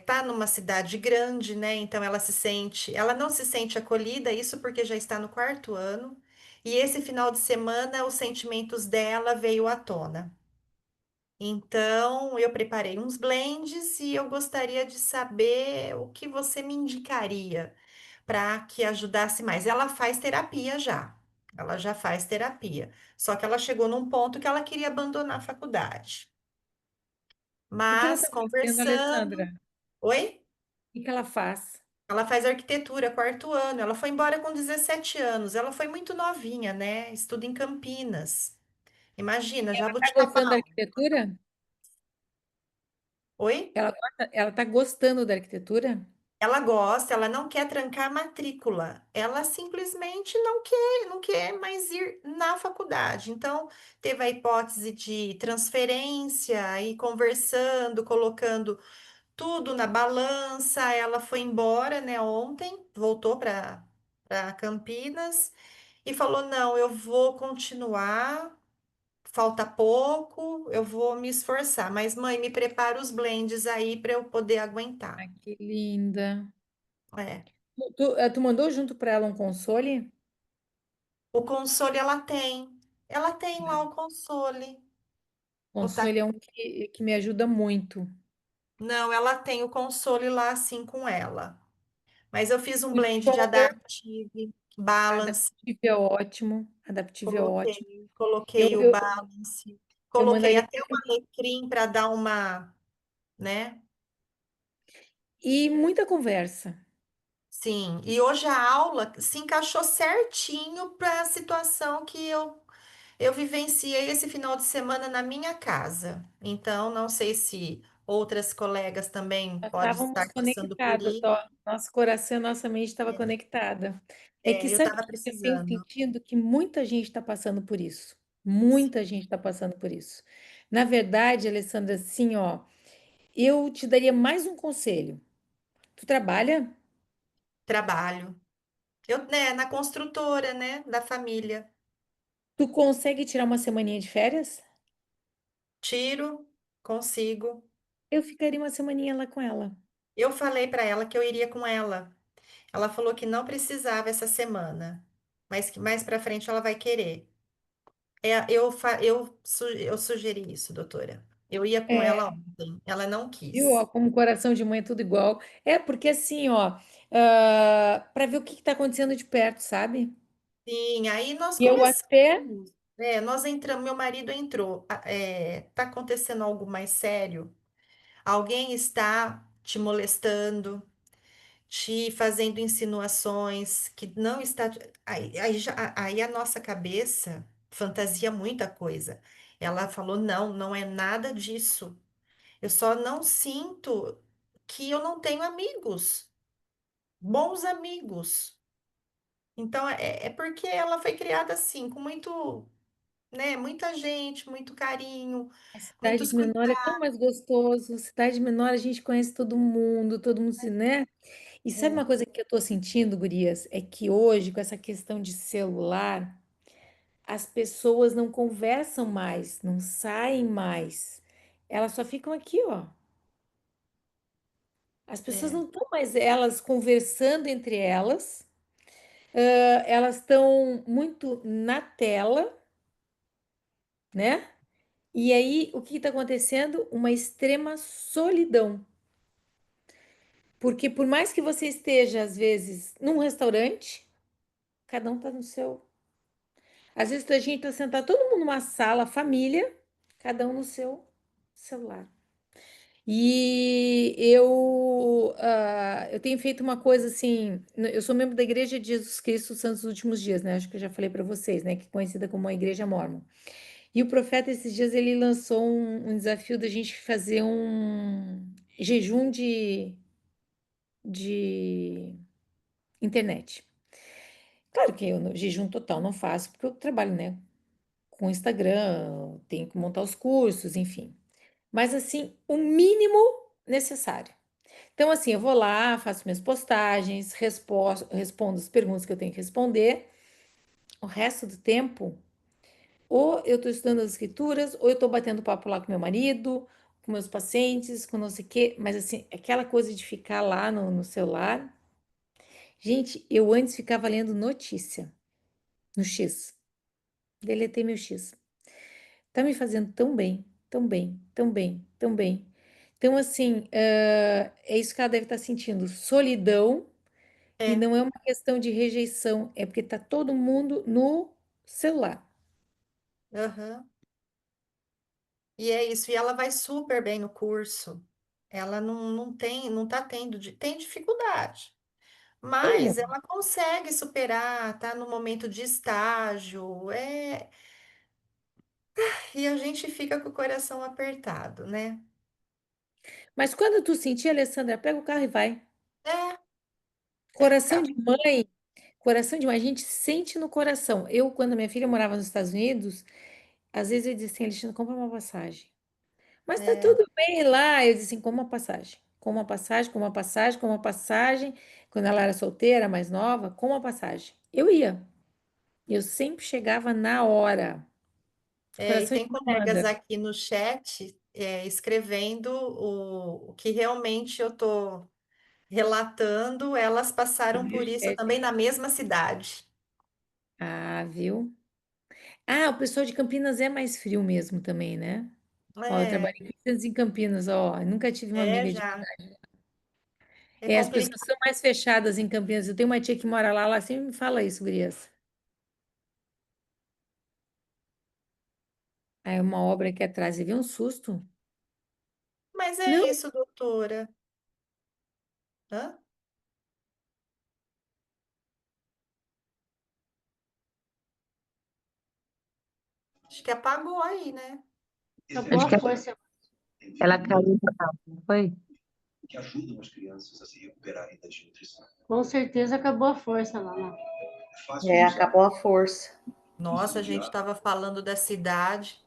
Speaker 3: tá numa cidade grande, né? Então ela não se sente acolhida, isso porque já está no quarto ano. E esse final de semana os sentimentos dela veio à tona. Então, eu preparei uns blends e eu gostaria de saber o que você me indicaria para que ajudasse mais. Ela faz terapia já. Ela já faz terapia. Só que ela chegou num ponto que ela queria abandonar a faculdade.
Speaker 1: O que ela
Speaker 3: Mas
Speaker 1: tá fazendo, Alessandra?
Speaker 3: conversando. Oi?
Speaker 1: O que ela faz?
Speaker 3: Ela faz arquitetura, quarto ano. Ela foi embora com 17 anos. Ela foi muito novinha, né? Estuda em Campinas. Imagina,
Speaker 1: Tá gostando da
Speaker 3: Jaboticabal.
Speaker 1: arquitetura?
Speaker 3: Oi?
Speaker 1: Ela tá gostando da arquitetura?
Speaker 3: Ela gosta, ela não quer trancar a matrícula. Ela simplesmente não quer mais ir na faculdade. Então, teve a hipótese de transferência, e conversando, colocando tudo na balança. Ela foi embora, né, ontem, voltou para Campinas e falou: "Não, eu vou continuar, falta pouco, eu vou me esforçar, mas mãe, me prepara os blends aí para eu poder aguentar".
Speaker 1: Ai, que linda.
Speaker 3: É.
Speaker 1: Tu mandou junto para ela um console?
Speaker 3: O console ela tem. Ela tem lá o console. O
Speaker 1: Console
Speaker 3: ta-
Speaker 1: é um que me ajuda muito.
Speaker 3: Não, ela tem o console lá assim com ela. Mas eu fiz um blend de
Speaker 1: Controller,
Speaker 3: Adaptive, Balance,
Speaker 1: adaptivo é ótimo. Adaptivo é ótimo. Eu,
Speaker 3: coloquei o
Speaker 1: eu,
Speaker 3: Balance,
Speaker 1: eu
Speaker 3: coloquei
Speaker 1: mandaria.
Speaker 3: até um alecrim para dar uma, né?
Speaker 1: E muita conversa.
Speaker 3: Sim, e hoje a aula se encaixou certinho para a situação que eu vivenciei esse final de semana na minha casa. Então, não sei se outras colegas também
Speaker 1: Nós
Speaker 3: podem
Speaker 1: estávamos
Speaker 3: estar passando por
Speaker 1: conectadas,
Speaker 3: isso.
Speaker 1: ó. Nosso coração, nossa mente estava conectada. É que
Speaker 3: Eu
Speaker 1: sabe o
Speaker 3: estava
Speaker 1: que eu tenho
Speaker 3: precisando.
Speaker 1: sentindo? Que muita gente está passando por isso. Muita gente está passando por isso. Na verdade, Alessandra, assim, ó, eu te daria mais um conselho. Tu trabalha?
Speaker 3: Trabalho. Eu, né, na construtora, né, da família.
Speaker 1: Tu consegue tirar uma semaninha de férias?
Speaker 3: Tiro, consigo.
Speaker 1: Eu ficaria uma semaninha lá com ela.
Speaker 3: Eu falei para ela que eu iria com ela. Ela falou que não precisava essa semana, mas que mais para frente ela vai querer. Eu sugeri isso, doutora. Eu ia com ela
Speaker 1: É,
Speaker 3: ontem, ela não
Speaker 1: viu? Ó,
Speaker 3: quis.
Speaker 1: como coração de mãe é tudo igual. É, porque assim, ó, para ver o que está acontecendo de perto, sabe?
Speaker 3: Sim, aí nós
Speaker 1: E eu até.
Speaker 3: começamos. Nós entramos, meu marido entrou. Tá acontecendo algo mais sério? Alguém está te molestando, te fazendo insinuações que não está. Aí a nossa cabeça fantasia muita coisa. Ela falou: não, não é nada disso. Eu só não sinto que eu não tenho amigos, bons amigos. Então é porque ela foi criada assim, com muito, né, muita gente, muito carinho,
Speaker 1: A cidade
Speaker 3: muitos
Speaker 1: menor é
Speaker 3: cuidados.
Speaker 1: tão mais gostoso. Cidade menor a gente conhece todo mundo se, né? E sabe uma coisa que eu tô sentindo, gurias? É que hoje, com essa questão de celular, as pessoas não conversam mais, não saem mais. Elas só ficam aqui, ó. As pessoas
Speaker 3: É,
Speaker 1: não estão mais elas conversando entre elas, elas estão muito na tela, né? E aí, o que está acontecendo? Uma extrema solidão. Porque por mais que você esteja, às vezes, num restaurante, cada um está no seu. Às vezes a gente está sentado todo mundo numa sala, família, cada um no seu celular. E eu tenho feito uma coisa assim. Eu sou membro da Igreja de Jesus Cristo dos Santos dos Últimos Dias, né? Acho que eu já falei para vocês, né? Que é conhecida como a Igreja Mórmon. E o profeta, esses dias, ele lançou um desafio da gente fazer um jejum de internet. Claro que eu jejum total não faço, porque eu trabalho, né, com Instagram, tenho que montar os cursos, enfim. Mas assim, o mínimo necessário. Então, assim, eu vou lá, faço minhas postagens, respondo as perguntas que eu tenho que responder. O resto do tempo, ou eu estou estudando as escrituras, ou eu estou batendo papo lá com meu marido, com meus pacientes, com não sei o quê. Mas, assim, aquela coisa de ficar lá no celular. Gente, eu antes ficava lendo notícia no X. Deletei meu X. Tá me fazendo tão bem, tão bem, tão bem, tão bem. Então, assim, é isso que ela deve estar sentindo: solidão, e
Speaker 3: é,
Speaker 1: não é uma questão de rejeição, é porque tá todo mundo no celular.
Speaker 3: aham. E é isso, e ela vai super bem no curso. Ela não tá tendo, tem dificuldade,
Speaker 1: Todo
Speaker 3: mas
Speaker 1: mundo.
Speaker 3: ela consegue superar, tá no momento de estágio, e a gente fica com o coração apertado, né?
Speaker 1: Mas quando tu sentir, Alessandra, pega o carro e vai.
Speaker 3: É, pega o
Speaker 1: Coração
Speaker 3: carro.
Speaker 1: de mãe, coração de mãe, a gente sente no coração. Eu, quando minha filha morava nos Estados Unidos, às vezes eu dizia assim: Alexandre, compra uma passagem. Mas tá
Speaker 3: É,
Speaker 1: tudo bem lá. Eu disse assim: como uma passagem, com uma passagem, com uma passagem, com uma passagem. Quando ela era solteira, mais nova, com uma passagem. Eu ia. Eu sempre chegava na hora.
Speaker 3: e
Speaker 1: Coração de
Speaker 3: tem colegas
Speaker 1: manda.
Speaker 3: aqui no chat escrevendo o que realmente eu tô relatando, elas passaram por isso também na mesma cidade.
Speaker 1: Ah, viu? Ah, o pessoal de Campinas é mais frio mesmo também, né? Ó, eu
Speaker 3: É,
Speaker 1: trabalhei 15 anos em Campinas, ó. Eu nunca tive uma amiga de.
Speaker 3: já. É
Speaker 1: É, as pessoas
Speaker 3: complicado.
Speaker 1: são mais fechadas em Campinas. Eu tenho uma tia que mora lá, ela sempre me fala isso, gurias. Aí uma obra aqui atrás, e vi um susto.
Speaker 3: Mas é
Speaker 1: Não,
Speaker 3: isso, doutora. Hã? Acho que apagou aí, né?
Speaker 4: Acabou a força. Ela caiu na água, não foi? Com certeza acabou a força lá, né?
Speaker 5: Acabou a força.
Speaker 3: Nossa, a gente estava falando da cidade.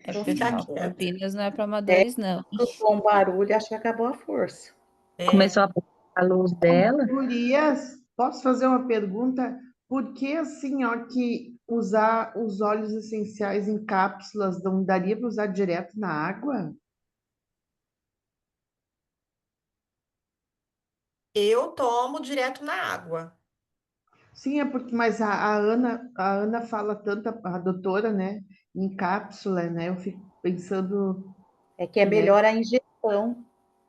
Speaker 6: É
Speaker 3: Vou ficar
Speaker 6: pessoal,
Speaker 3: quieta.
Speaker 6: Campinas não é para
Speaker 5: É,
Speaker 6: amadores, não.
Speaker 5: escutou um barulho, acho que acabou a força.
Speaker 3: É,
Speaker 4: Começou a apagar a luz dela.
Speaker 7: Gurias, posso fazer uma pergunta? Por que assim, ó, que
Speaker 5: usar os óleos essenciais em cápsulas, não daria para usar direto na água?
Speaker 3: Eu tomo direto na água.
Speaker 5: Sim, é porque, mas a Ana fala tanto, a doutora, né, em cápsula, né? Eu fico pensando, é que é
Speaker 4: Né?
Speaker 5: melhor a ingestão.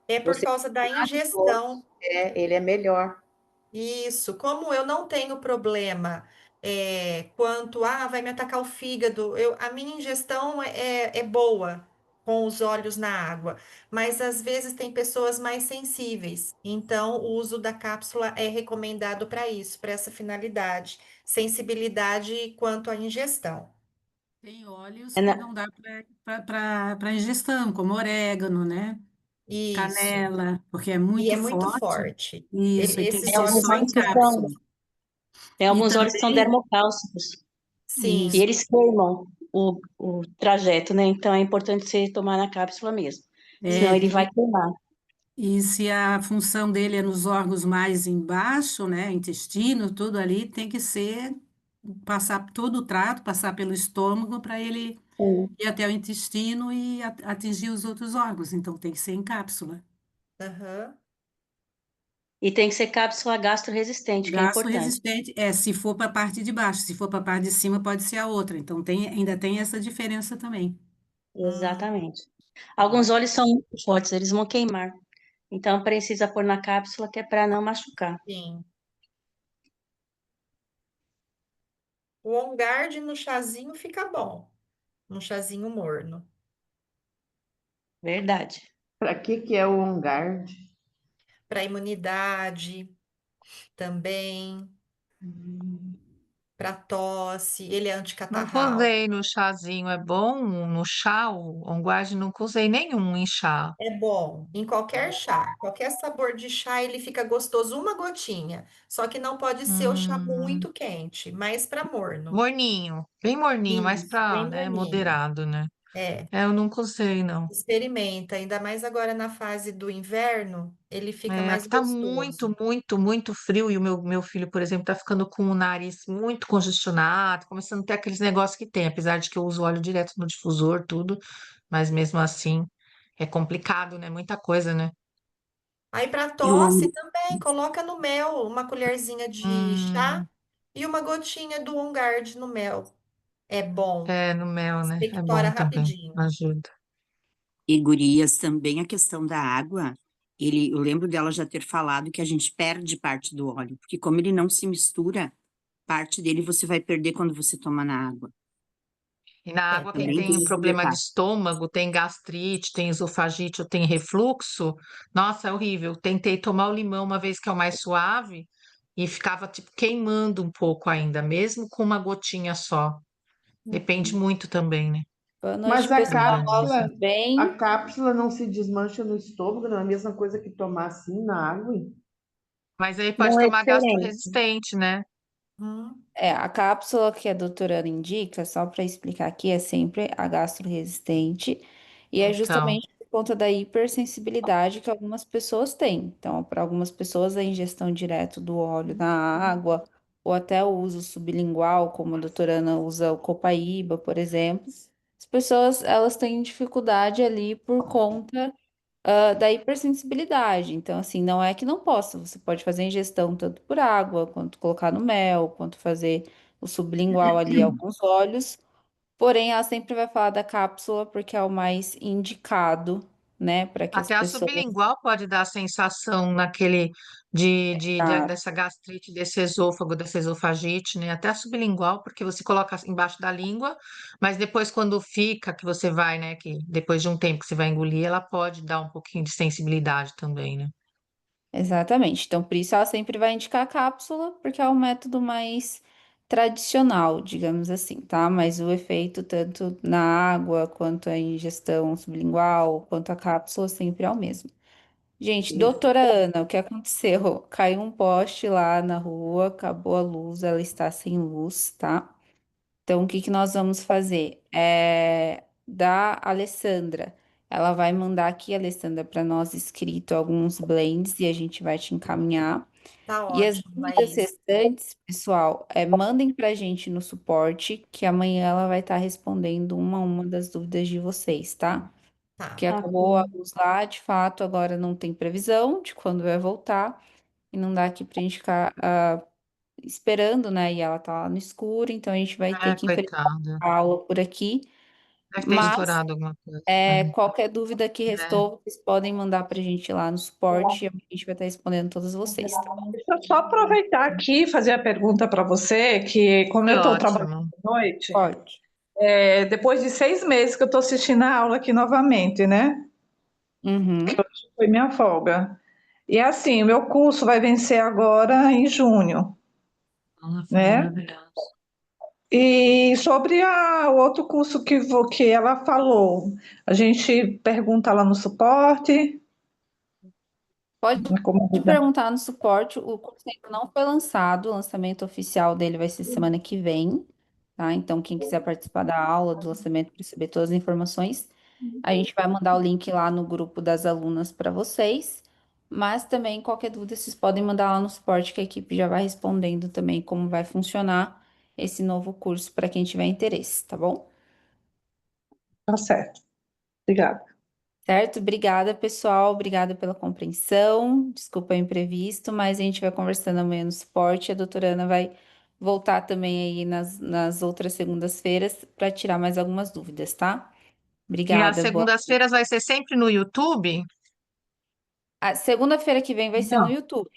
Speaker 3: É por
Speaker 5: Você
Speaker 3: causa da
Speaker 5: dose,
Speaker 3: ingestão.
Speaker 5: ele é melhor.
Speaker 3: Isso, como eu não tenho problema quanto, vai me atacar o fígado, a minha ingestão é boa com os óleos na água, mas às vezes tem pessoas mais sensíveis, então o uso da cápsula é recomendado para isso, para essa finalidade, sensibilidade quanto à ingestão.
Speaker 6: Tem óleos
Speaker 4: É
Speaker 6: que
Speaker 4: na-
Speaker 6: não dá para ingestão, como orégano, né?
Speaker 3: Isso,
Speaker 6: Canela, porque é
Speaker 3: e é
Speaker 6: muito
Speaker 3: muito
Speaker 6: forte.
Speaker 3: forte.
Speaker 6: Isso, e tem que
Speaker 3: Esses
Speaker 4: Tem
Speaker 6: ser
Speaker 3: óleos
Speaker 4: alguns
Speaker 6: só em
Speaker 4: óleos
Speaker 3: são
Speaker 4: que são,
Speaker 6: cápsula.
Speaker 3: fortes.
Speaker 4: tem
Speaker 6: E
Speaker 4: alguns óleos que são
Speaker 6: também,
Speaker 4: dermocálcicos e
Speaker 3: Sim,
Speaker 6: isso,
Speaker 4: eles queimam o trajeto, né? Então é importante você tomar na cápsula mesmo, senão ele vai
Speaker 3: e,
Speaker 4: queimar.
Speaker 6: e se a função dele é nos órgãos mais embaixo, né? Intestino, tudo ali, tem que ser passar todo o trato, passar pelo estômago para ele
Speaker 4: Sim.
Speaker 6: ir até o intestino e atingir os outros órgãos. Então tem que ser em cápsula.
Speaker 3: aham.
Speaker 4: E tem que ser cápsula gastro-resistente, que é
Speaker 6: Gasto
Speaker 4: importante.
Speaker 6: resistente é se for para a parte de baixo, se for para a parte de cima, pode ser a outra. Então ainda tem essa diferença também.
Speaker 3: Hum,
Speaker 4: Exatamente.
Speaker 3: tá.
Speaker 4: Alguns óleos são muito fortes, eles vão queimar. Então precisa pôr na cápsula que é para não machucar.
Speaker 3: Sim. O On Guard no chazinho fica bom, no chazinho morno.
Speaker 4: Verdade.
Speaker 5: Para que é o On Guard?
Speaker 3: Para imunidade também, para tosse, ele é
Speaker 2: Nunca
Speaker 3: anticatarral.
Speaker 2: usei no chazinho, é bom? No chá, o onguade, nunca usei nenhum em chá.
Speaker 3: É bom em qualquer chá, qualquer sabor de chá, ele fica gostoso, uma gotinha. Só que não pode ser o chá
Speaker 2: Hum,
Speaker 3: muito quente, mais para morno.
Speaker 2: morninho, bem morninho, mais
Speaker 3: Isso,
Speaker 2: pra,
Speaker 3: bem
Speaker 2: né,
Speaker 3: morninho.
Speaker 2: moderado, né?
Speaker 3: É,
Speaker 2: É, eu nunca usei, não.
Speaker 3: experimenta, ainda mais agora na fase do inverno, ele fica
Speaker 2: É,
Speaker 3: mais
Speaker 2: aqui tá muito,
Speaker 3: gostoso.
Speaker 2: muito, muito frio e o meu filho, por exemplo, tá ficando com o nariz muito congestionado, começando a ter aqueles negócios que tem, apesar de que eu uso óleo direto no difusor, tudo, mas mesmo assim é complicado, né? Muita coisa, né?
Speaker 3: Aí para
Speaker 4: E o
Speaker 3: tosse
Speaker 4: ombro.
Speaker 3: também, coloca no mel uma colherzinha de chá
Speaker 2: Hum,
Speaker 3: e uma gotinha do On Guard no mel. É bom,
Speaker 2: é, no mel, né? É
Speaker 3: expectora
Speaker 2: bom também,
Speaker 3: rapidinho.
Speaker 2: ajuda.
Speaker 7: E gurias, também a questão da água, eu lembro dela já ter falado que a gente perde parte do óleo, porque como ele não se mistura, parte dele você vai perder quando você toma na água.
Speaker 2: E na água, quem
Speaker 7: Também
Speaker 2: tem
Speaker 7: tem esse
Speaker 2: problema de
Speaker 7: detalhe.
Speaker 2: estômago, tem gastrite, tem esofagite ou tem refluxo, nossa, é horrível. Tentei tomar o limão uma vez que é o mais suave e ficava tipo queimando um pouco ainda, mesmo com uma gotinha só. Depende muito também, né?
Speaker 8: Boa noite,
Speaker 5: Mas a
Speaker 8: pessoal.
Speaker 2: Organiza.
Speaker 5: cápsula,
Speaker 8: Tudo
Speaker 5: a
Speaker 8: bem?
Speaker 5: cápsula não se desmancha no estômago, não é a mesma coisa que tomar assim na água?
Speaker 2: Mas aí pode
Speaker 4: Não
Speaker 2: ter
Speaker 4: é
Speaker 2: uma
Speaker 4: diferente.
Speaker 2: gastroresistente, né?
Speaker 3: Hum,
Speaker 8: A cápsula que a doutora Ana indica, só para explicar aqui, é sempre a gastro-resistente e é
Speaker 2: Então,
Speaker 8: justamente por conta da hipersensibilidade que algumas pessoas têm. Então, para algumas pessoas, a ingestão direto do óleo na água ou até o uso sublingual, como a doutora Ana usa o Copaíba, por exemplo, as pessoas elas têm dificuldade ali por conta da hipersensibilidade. Então, assim, não é que não possa, você pode fazer ingestão tanto por água, quanto colocar no mel, quanto fazer o sublingual ali, alguns óleos, porém, ela sempre vai falar da cápsula porque é o mais indicado, né, para que as
Speaker 2: até a
Speaker 8: pessoas.
Speaker 2: sublingual pode dar a sensação naquele dessa gastrite, desse esôfago, dessa esofagite, né? Até a sublingual, porque você coloca embaixo da língua, mas depois quando fica, que você vai, né? Que depois de um tempo que você vai engolir, ela pode dar um pouquinho de sensibilidade também, né?
Speaker 8: Exatamente. Então, por isso ela sempre vai indicar a cápsula, porque é o método mais tradicional, digamos assim, tá? Mas o efeito, tanto na água, quanto a ingestão sublingual, quanto a cápsula, sempre é o mesmo. Gente, doutora Ana, o que aconteceu? Caiu um poste lá na rua, acabou a luz, ela está sem luz, tá? Então, o que que nós vamos fazer? Da Alessandra, Ela vai mandar aqui, Alessandra, para nós escrito alguns blends e a gente vai te encaminhar.
Speaker 3: Tá
Speaker 8: E as
Speaker 3: ótimo,
Speaker 8: dúvidas
Speaker 3: Laís.
Speaker 8: restantes, pessoal, mandem para a gente no suporte, que amanhã ela vai estar respondendo uma a uma das dúvidas de vocês, tá?
Speaker 3: Tá.
Speaker 8: Porque acabou a luz lá, de fato, agora não tem previsão de quando vai voltar. E não dá aqui pra gente ficar esperando, né? E ela tá lá no escuro, então a gente vai ter que enfrentar
Speaker 2: Coitada.
Speaker 8: a aula por aqui.
Speaker 2: Deve ter
Speaker 8: Mas
Speaker 2: estourado alguma coisa.
Speaker 8: qualquer dúvida que restou, vocês podem mandar pra gente lá no suporte e a gente vai estar respondendo todas vocês, tá bom?
Speaker 9: Deixa eu só aproveitar aqui e fazer a pergunta para você, que como eu
Speaker 2: Foi
Speaker 9: estou trabalhando
Speaker 2: ótimo.
Speaker 9: à noite,
Speaker 8: Pode.
Speaker 9: depois de 6 meses que eu estou assistindo a aula aqui novamente, né?
Speaker 8: Uhum.
Speaker 9: Foi minha folga. E assim, o meu curso vai vencer agora em junho,
Speaker 2: Ela foi
Speaker 9: né?
Speaker 2: maravilhosa.
Speaker 9: E sobre o outro curso que ela falou, a gente pergunta lá no suporte,
Speaker 8: Pode
Speaker 9: como
Speaker 8: perguntar no suporte. O curso ainda não foi lançado, o lançamento oficial dele vai ser semana que vem, tá? Então, quem quiser participar da aula, do lançamento, para receber todas as informações, a gente vai mandar o link lá no grupo das alunas para vocês. Mas também, qualquer dúvida, vocês podem mandar lá no suporte, que a equipe já vai respondendo também como vai funcionar esse novo curso para quem tiver interesse, tá bom?
Speaker 9: tá certo. Obrigada.
Speaker 8: Certo? Obrigada, pessoal. Obrigada pela compreensão. Desculpa o imprevisto, mas a gente vai conversando amanhã no suporte. A doutora Ana vai voltar também aí nas outras segundas-feiras para tirar mais algumas dúvidas, tá?
Speaker 2: E as
Speaker 8: Obrigada. Boa.
Speaker 2: segundas-feiras vai ser sempre no YouTube?
Speaker 8: A segunda-feira que vem vai ser no YouTube,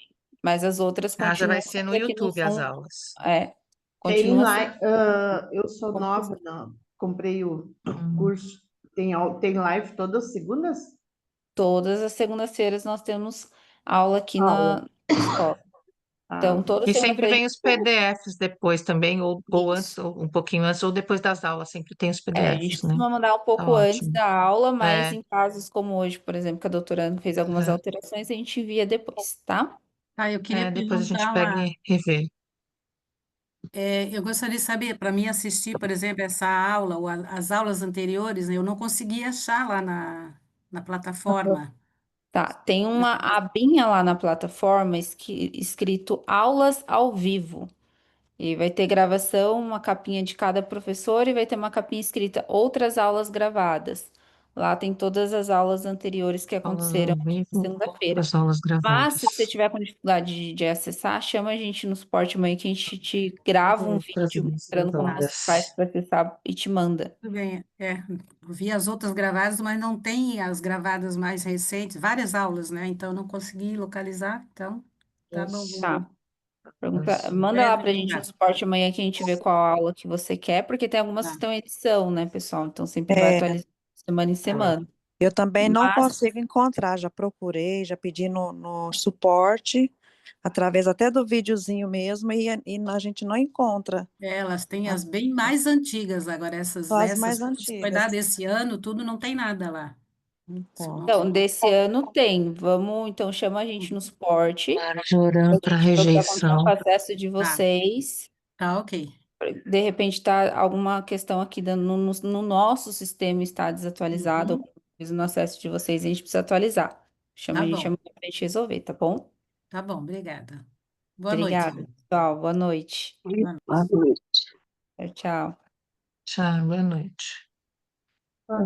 Speaker 8: mas as outras
Speaker 2: Ah, já vai
Speaker 8: continuam
Speaker 2: ser no
Speaker 8: aqui no
Speaker 2: YouTube as
Speaker 8: Zoom.
Speaker 2: aulas.
Speaker 5: Tem
Speaker 8: Continua
Speaker 5: lá, eu sou
Speaker 8: como
Speaker 5: nova, não, comprei o
Speaker 2: Hum.
Speaker 5: curso. Tem live todas as segundas?
Speaker 8: todas as segundas-feiras nós temos aula aqui
Speaker 5: Aula.
Speaker 8: na escola. Então,
Speaker 5: Ah,
Speaker 8: toda
Speaker 2: E sempre
Speaker 8: segunda-feira a
Speaker 2: vem
Speaker 8: gente
Speaker 2: os PDFs depois também, ou
Speaker 8: isso.
Speaker 2: antes, ou um pouquinho antes, ou depois das aulas, sempre tem os
Speaker 8: A gente
Speaker 2: PDFs, né?
Speaker 8: costuma mandar um
Speaker 2: Tá
Speaker 8: pouco antes
Speaker 2: ótimo.
Speaker 8: da aula, mas
Speaker 2: É,
Speaker 8: em casos como hoje, por exemplo, que a doutora Ana fez algumas
Speaker 2: é,
Speaker 8: alterações, a gente envia depois, tá?
Speaker 6: Eu queria
Speaker 2: depois a gente
Speaker 6: perguntar
Speaker 2: pega e revê.
Speaker 6: eu gostaria de saber, para mim assistir, por exemplo, essa aula ou as aulas anteriores, né, eu não consegui achar lá na plataforma.
Speaker 8: Tá, tem uma abinha lá na plataforma escrito aulas ao vivo. E vai ter gravação, uma capinha de cada professor e vai ter uma capinha escrita outras aulas gravadas. Lá tem todas as aulas anteriores que
Speaker 2: Aulas
Speaker 8: aconteceram
Speaker 2: ao
Speaker 8: aqui na
Speaker 2: vivo,
Speaker 8: segunda-feira.
Speaker 2: as aulas
Speaker 8: Mas se você
Speaker 2: gravadas.
Speaker 8: tiver com dificuldade de acessar, chama a gente no suporte amanhã que a gente te grava um
Speaker 2: Outras
Speaker 8: vídeo mostrando como você faz
Speaker 2: gravadas.
Speaker 8: para acessar e te manda.
Speaker 6: Tudo bem, eu vi as outras gravadas, mas não tem as gravadas mais recentes, várias aulas, né? Então eu não consegui localizar, então tá bom,
Speaker 8: Tá.
Speaker 2: Isso.
Speaker 8: Manda lá pra gente no
Speaker 6: Obrigada.
Speaker 8: suporte amanhã que a gente vê qual aula que você quer, porque tem algumas que
Speaker 6: Tá.
Speaker 8: estão em edição, né, pessoal? Então sempre vai atualizando de semana em semana.
Speaker 10: Eu também não
Speaker 8: Mas,
Speaker 10: consigo encontrar, já procurei, já pedi no suporte, através até do videozinho mesmo, e a gente não encontra
Speaker 6: Elas têm as
Speaker 10: as,
Speaker 6: bem mais antigas, agora essas,
Speaker 10: só as
Speaker 6: essas
Speaker 10: mais
Speaker 6: que foi
Speaker 10: antigas.
Speaker 6: dada esse ano, tudo não tem nada lá.
Speaker 10: Então,
Speaker 8: então, desse ano tem. Então chama a gente no suporte,
Speaker 2: Orando
Speaker 8: pra
Speaker 2: para
Speaker 8: gente ver o que tá acontecendo com o
Speaker 2: rejeição.
Speaker 8: acesso de
Speaker 6: Tá,
Speaker 8: vocês.
Speaker 6: tá ok.
Speaker 8: De repente tá alguma questão aqui no nosso sistema está desatualizado,
Speaker 6: Uhum,
Speaker 8: alguma coisa no acesso de vocês, a gente precisa atualizar. Chama
Speaker 6: tá
Speaker 8: a gente
Speaker 6: bom,
Speaker 8: amanhã pra gente resolver, tá bom?
Speaker 6: tá bom, obrigada. Boa noite.
Speaker 8: Obrigada, pessoal. Boa noite.
Speaker 6: Boa
Speaker 8: Tchau, tchau.
Speaker 2: Tchau, boa noite.
Speaker 9: Ah,